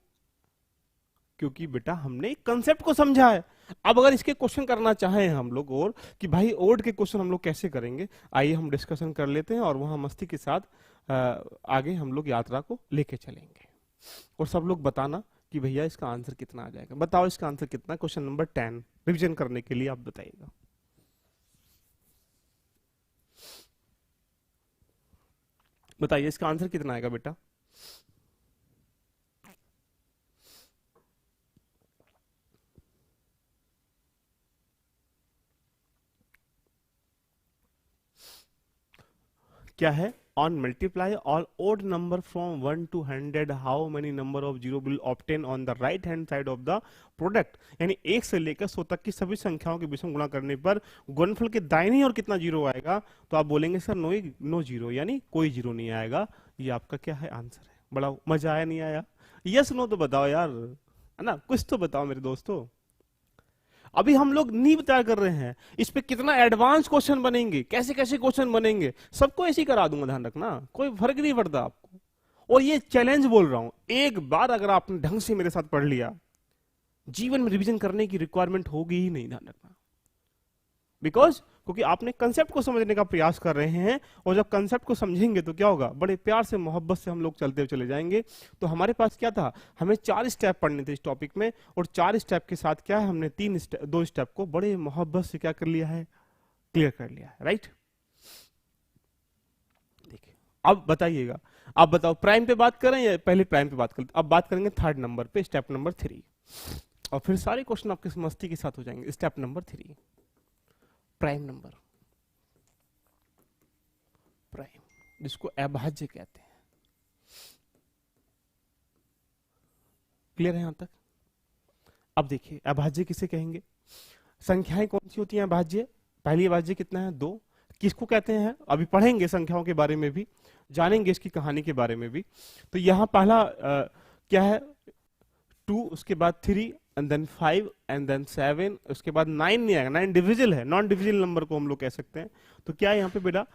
क्योंकि बेटा हमने कंसेप्ट को समझा है। अब अगर इसके क्वेश्चन करना चाहें हम लोग और कि भाई ओड के क्वेश्चन हम लोग कैसे करेंगे, आइए हम डिस्कशन कर लेते हैं और वहां मस्ती के साथ आगे हम लोग यात्रा को लेके चलेंगे। और सब लोग बताना कि भैया इसका आंसर कितना आ जाएगा। बताओ इसका आंसर कितना? क्वेश्चन नंबर 10 रिविजन करने के लिए आप बताइएगा। बताइए इसका आंसर कितना आएगा बेटा? क्या है? On multiply all odd number from 1 to 100, how many number of zero will obtain on the right hand side of the product? यानी 1 से लेकर 100 तक की सभी संख्याओं के विषम गुणा करने पर गुणनफल के दाहिनी ओर कितना जीरो आएगा? तो आप बोलेंगे सर नो जीरो, यानी कोई जीरो नहीं आएगा। ये आपका क्या है? आंसर है। बड़ा मजा आया नहीं आया? यस नो तो बताओ यार, है ना, कुछ तो बताओ मेरे दोस्तों। अभी हम लोग नींव तैयार कर रहे हैं, इस पे कितना एडवांस क्वेश्चन बनेंगे, कैसे कैसे क्वेश्चन बनेंगे, सबको ऐसे ही करा दूंगा, ध्यान रखना, कोई फर्क नहीं पड़ता आपको। और ये चैलेंज बोल रहा हूं, एक बार अगर आपने ढंग से मेरे साथ पढ़ लिया, जीवन में रिवीजन करने की रिक्वायरमेंट होगी ही नहीं, ध्यान रखना। बिकॉज क्योंकि आपने कंसेप्ट को समझने का प्रयास कर रहे हैं, और जब कंसेप्ट को समझेंगे तो क्या होगा, बड़े प्यार से मोहब्बत से हम लोग चलते हुए चले जाएंगे। तो हमारे पास क्या था, हमें 4 स्टेप पढ़ने थे इस टॉपिक में, और 4 स्टेप के साथ क्या है, हमने 2 स्टेप को बड़े मोहब्बत से क्या कर लिया है, क्लियर कर लिया है, राइट। देखिए अब बताइएगा, आप बताओ प्राइम पे बात करें या पहले प्राइम पे बात करें? अब बात करेंगे 3rd नंबर पे, स्टेप नंबर 3, और फिर सारे क्वेश्चन आपके मस्ती के साथ हो जाएंगे। Step number 3, prime number, prime, जिसको अभाज्य कहते हैं। क्लियर है यहां तक? अब देखिए अभाज्य किसे कहेंगे? संख्याएं कौन सी होती हैं अभाज्य? पहली अभाज्य कितना है? 2। किसको कहते हैं? अभी पढ़ेंगे संख्याओं के बारे में भी, जानेंगे इसकी कहानी के बारे में भी। तो यहां पहला क्या है? 2, उसके बाद 3, एंड देन 5 एंड देन 7, उसके बाद 9 नहीं आएगा, 9 डिविजिबल है, नॉन डिविजिबल नंबर को हम लोग कह सकते हैं। तो क्या है यहाँ पे बेटा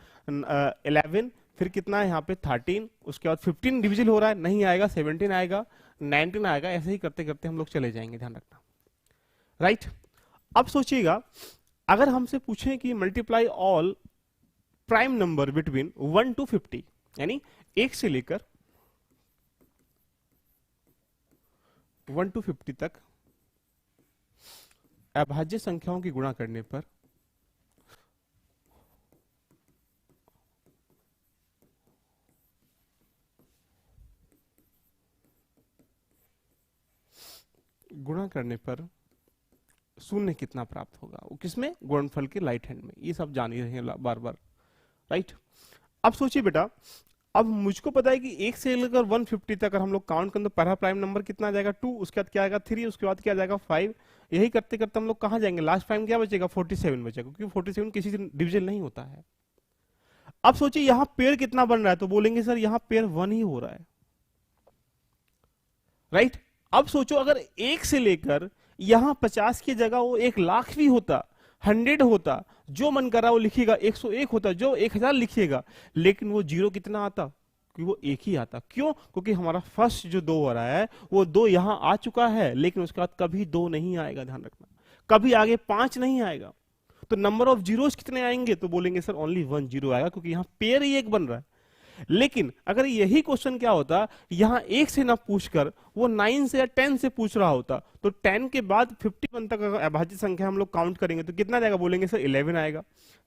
11, फिर कितना है यहाँ पे 13, उसके बाद 15 डिविजिबल हो रहा है, नहीं आएगा, 17 आएगा, 19 आएगा, ऐसे ही करते करते हम लोग चले जाएंगे, ध्यान रखना, राइट। अब सोचिएगा अगर हमसे पूछें कि multiply all prime number between 1 to 50, यानी 1 से लेकर 1 to 50 तक अभाज्य संख्याओं की गुणा करने पर शून्य कितना प्राप्त होगा, वो किसमें, गुणनफल के राइट हैंड में। ये सब जान ही रहे हैं बार बार, राइट। अब सोचिए बेटा, अब मुझको पता है कि 1 से लेकर 150 तक अगर हम लोग काउंट करें तो पहला प्राइम नंबर कितना आ जाएगा 2, उसके बाद क्या आएगा 3, उसके बाद क्या आ जाएगा 5, यही करते करते हम लोग कहां जाएंगे, लास्ट प्राइम क्या बचेगा 47 बचेगा, क्योंकि 47 किसी से डिविजन नहीं होता है। अब सोचिए यहां पेड़ कितना बन रहा है, तो बोलेंगे सर यहां पेड़ 1 ही हो रहा है, राइट। अब सोचो अगर 1 से लेकर यहां 50 की जगह वो 1,00,000 भी होता, 100 होता, जो मन कर रहा वो लिखिएगा, 101 होता, जो 1000 लिखिएगा, लेकिन वो जीरो कितना आता, कि वो एक ही आता। क्यों, क्योंकि हमारा फर्स्ट जो 2 हो रहा है वो 2 यहां आ चुका है, लेकिन उसके बाद कभी 2 नहीं आएगा, ध्यान रखना, कभी आगे 5 नहीं आएगा। तो नंबर ऑफ जीरोस कितने आएंगे, तो बोलेंगे सर ओनली 1 जीरो आएगा, क्योंकि यहां पेयर ही एक बन रहा है। लेकिन अगर यही क्वेश्चन क्या होता, यहां 1 से ना पूछकर वो 9 से या 10 से पूछ रहा होता, तो 10 के बाद 51 तक अगर अभाज्य संख्या हम लोग काउंट करेंगे तो कितना जाएगा, बोलेंगे सर 11 आएगा,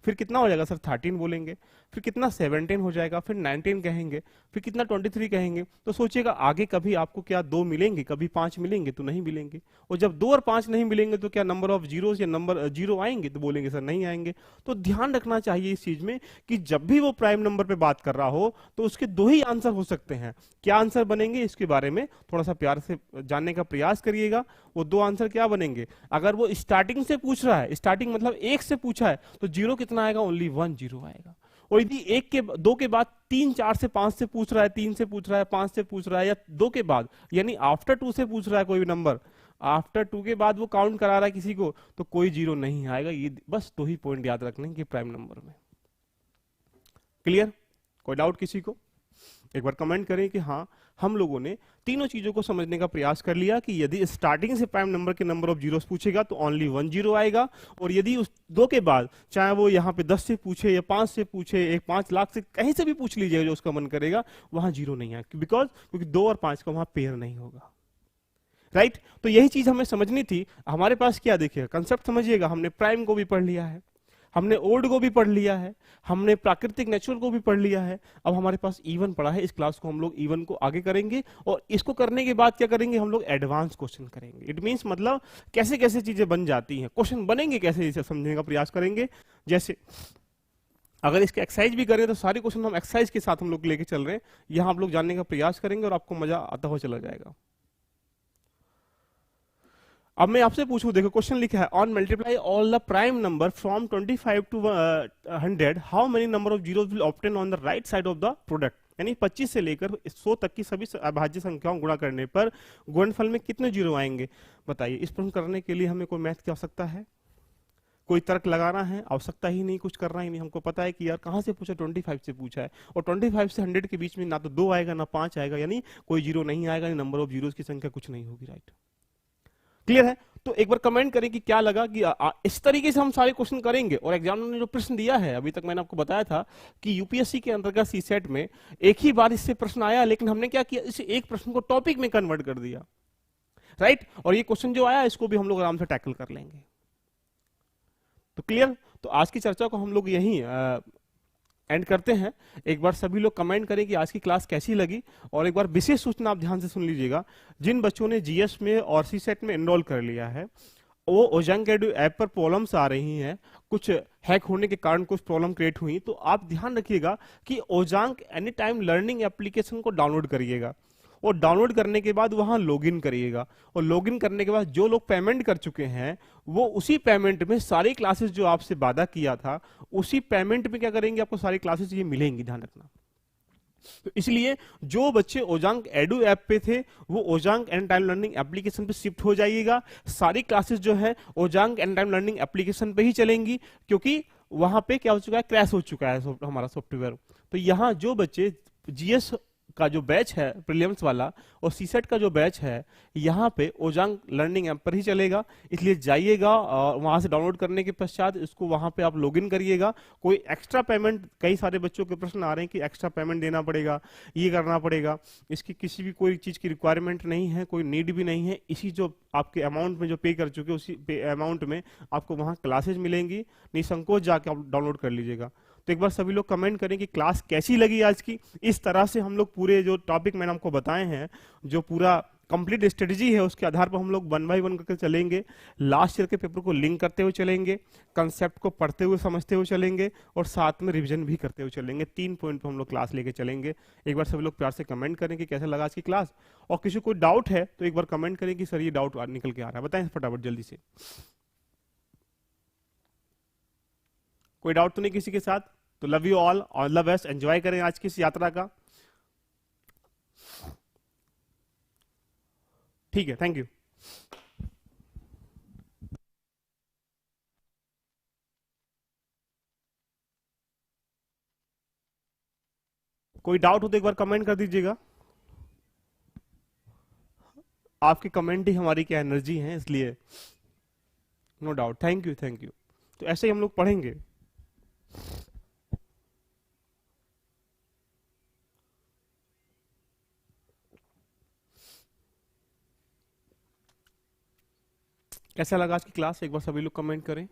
फिर कितना हो जाएगा सर 13 बोलेंगे, फिर कितना 17 हो जाएगा, फिर 19 कहेंगे, फिर कितना 23 कहेंगे। तो सोचिएगा आगे कभी आपको क्या 2 मिलेंगे, कभी 5 मिलेंगे, तो नहीं मिलेंगे। और जब 2 और 5 नहीं मिलेंगे तो क्या नंबर ऑफ जीरोस या नंबर जीरो आएंगे, तो बोलेंगे सर नहीं आएंगे। तो ध्यान रखना चाहिए इस चीज में कि जब भी वो प्राइम नंबर पे बात कर रहा हो तो उसके 2 ही आंसर हो सकते हैं। क्या आंसर बनेंगे, इसके बारे में थोड़ा सा प्यार से जानने का प्रयास करिएगा। वो 2 आंसर क्या बनेंगे, अगर वो स्टार्टिंग से पूछ रहा है, स्टार्टिंग मतलब 1 से पूछा है, तो जीरो कितना आएगा, ओनली 1 जीरो आएगा। और यदि 1 के 2 के बाद 3 4 से 5 से पूछ रहा है, 3 से पूछ रहा है, 5 से पूछ रहा है, या 2 के बाद यानी आफ्टर 2 से पूछ रहा है कोई भी नंबर, आफ्टर 2 के बाद वो काउंट करा रहा है किसी को, तो कोई जीरो नहीं आएगा। ये बस 2 ही पॉइंट याद रखने के प्राइम नंबर में। क्लियर, कोई डाउट किसी को, एक बार कमेंट करें कि हाँ हम लोगों ने तीनों चीजों को समझने का प्रयास कर लिया कि यदि स्टार्टिंग से प्राइम नंबर के नंबर ऑफ जीरोस पूछेगा तो ओनली 1 जीरो आएगा, और यदि उस 2 के बाद चाहे वो यहाँ पे 10 से पूछे या 5 से पूछे, 5 लाख से कहीं से भी पूछ लीजिएगा जो उसका मन करेगा, वहां जीरो नहीं आएगा, बिकॉज क्योंकि 2 और 5 का वहां पेयर नहीं होगा, राइट। तो यही चीज हमें समझनी थी। हमारे पास क्या देखिएगा, कंसेप्ट समझिएगा, हमने प्राइम को भी पढ़ लिया है, हमने ओड को भी पढ़ लिया है, हमने प्राकृतिक नेचुरल को भी पढ़ लिया है, अब हमारे पास इवन पढ़ा है। इस क्लास को हम लोग इवन को आगे करेंगे, और इसको करने के बाद क्या करेंगे, हम लोग एडवांस क्वेश्चन करेंगे। इट मींस मतलब कैसे कैसे चीजें बन जाती हैं, क्वेश्चन बनेंगे कैसे, इसे समझने का प्रयास करेंगे। जैसे अगर इसके एक्सरसाइज भी करें तो सारे क्वेश्चन हम एक्सरसाइज के साथ हम लोग लेके चल रहे हैं, यहां आप लोग जानने का प्रयास करेंगे और आपको मजा आता हुआ चला जाएगा। अब मैं आपसे पूछूं, देखो क्वेश्चन लिखा है, on multiply all the prime number from 25 to 100 how many number of zeros will obtain on the right side of the product. यानी 25 से लेकर 100 तक की सभी अभाज्य संख्याओं गुणा करने पर गुणनफल में कितने जीरो आएंगे, बताइए। इस प्रश्न करने के लिए हमें कोई मैथ की आवश्यकता है, कोई तर्क लगाना है, आवश्यकता ही नहीं, कुछ करना ही नहीं। हमको पता है कि यार कहां से पूछा, 25 से पूछा है, और 25 से 100 के बीच में ना तो 2 आएगा ना 5 आएगा, यानी कोई जीरो नहीं आएगा, नंबर ऑफ जीरोस की संख्या कुछ नहीं होगी, राइट। क्लियर है, तो एक बार कमेंट करें कि क्या लगा कि इस तरीके से हम सारे क्वेश्चन करेंगे। और एग्जामिनर ने जो प्रश्न दिया है, अभी तक मैंने आपको बताया था कि यूपीएससी के अंतर्गत सीसेट में एक ही बार इससे प्रश्न आया, लेकिन हमने क्या किया, इस एक प्रश्न को टॉपिक में कन्वर्ट कर दिया, राइट। और ये क्वेश्चन जो आया इसको भी हम लोग आराम से टैकल कर लेंगे। तो क्लियर, तो आज की चर्चा को हम लोग यहीं एंड करते हैं। एक बार सभी लोग कमेंट करें कि आज की क्लास कैसी लगी, और एक बार विशेष सूचना आप ध्यान से सुन लीजिएगा, जिन बच्चों ने जीएस में और सीसेट में एनरोल कर लिया है, वो ओजंग एडू ऐप पर प्रॉब्लम्स आ रही हैं, कुछ हैक होने के कारण कुछ प्रॉब्लम क्रिएट हुई, तो आप ध्यान रखिएगा कि ओजंग एनी टाइम लर्निंग एप्लीकेशन को डाउनलोड करिएगा, और डाउनलोड करने के बाद वहां लॉगिन करिएगा, और लॉगिन करने के बाद जो लोग पेमेंट कर चुके हैं वो उसी पेमेंट में सारी क्लासेस जो आपसे वादा किया था, उसी पेमेंट में क्या करेंगे, आपको सारी क्लासेस ये मिलेंगी, ध्यान रखना। तो इसलिए जो बच्चे ओजांग एडू ऐप पे थे वो ओजांग एंड टाइम लर्निंग एप्लीकेशन पे शिफ्ट हो जाइएगा। सारी क्लासेस जो है ओजांग एंड टाइम लर्निंग एप्लीकेशन पे ही चलेंगी, क्योंकि वहां पे क्या हो चुका है, क्रैश हो चुका है हमारा सॉफ्टवेयर। तो यहाँ जो बच्चे जीएस का जो बैच है प्रीलिम्स वाला और सीसेट का जो बैच है, यहाँ पे ओजांग लर्निंग ऐप पर ही चलेगा। इसलिए जाइएगा और वहां से डाउनलोड करने के पश्चात इसको वहां पे आप लॉगिन करिएगा। कोई एक्स्ट्रा पेमेंट, कई सारे बच्चों के प्रश्न आ रहे हैं कि एक्स्ट्रा पेमेंट देना पड़ेगा, ये करना पड़ेगा, इसकी किसी भी कोई चीज की रिक्वायरमेंट नहीं है, कोई नीड भी नहीं है। इसी जो आपके अमाउंट में जो पे कर चुके उसी पे अमाउंट में आपको वहां क्लासेज मिलेंगी, निसंकोच जाके आप डाउनलोड कर लीजिएगा। तो एक बार सभी लोग कमेंट करें कि क्लास कैसी लगी आज की। इस तरह से हम लोग पूरे जो टॉपिक मैंने आपको बताए हैं, जो पूरा कंप्लीट स्ट्रेटजी है, उसके आधार पर हम लोग 1 बाय 1 करके चलेंगे। लास्ट ईयर के पेपर को लिंक करते हुए चलेंगे, कंसेप्ट को पढ़ते हुए समझते हुए चलेंगे और साथ में रिवीजन भी करते हुए चलेंगे। 3 पॉइंट पर हम लोग क्लास लेके चलेंगे। एक बार सभी लोग प्यार से कमेंट करें कि कैसा लगा आज की क्लास, और किसी को डाउट है तो एक बार कमेंट करें कि सर ये डाउट निकल के आ रहा है, बताएं फटाफट जल्दी से। कोई डाउट तो नहीं किसी के साथ? तो love you all, all the best, enjoy करें आज की इस यात्रा का। ठीक है, थैंक यू। कोई डाउट हो तो एक बार कमेंट कर दीजिएगा। आपकी कमेंट ही हमारी क्या एनर्जी है, इसलिए no doubt. Thank you, thank you. तो ऐसे ही हम लोग पढ़ेंगे। कैसा लगा आज की क्लास, एक बार सभी लोग कमेंट करें।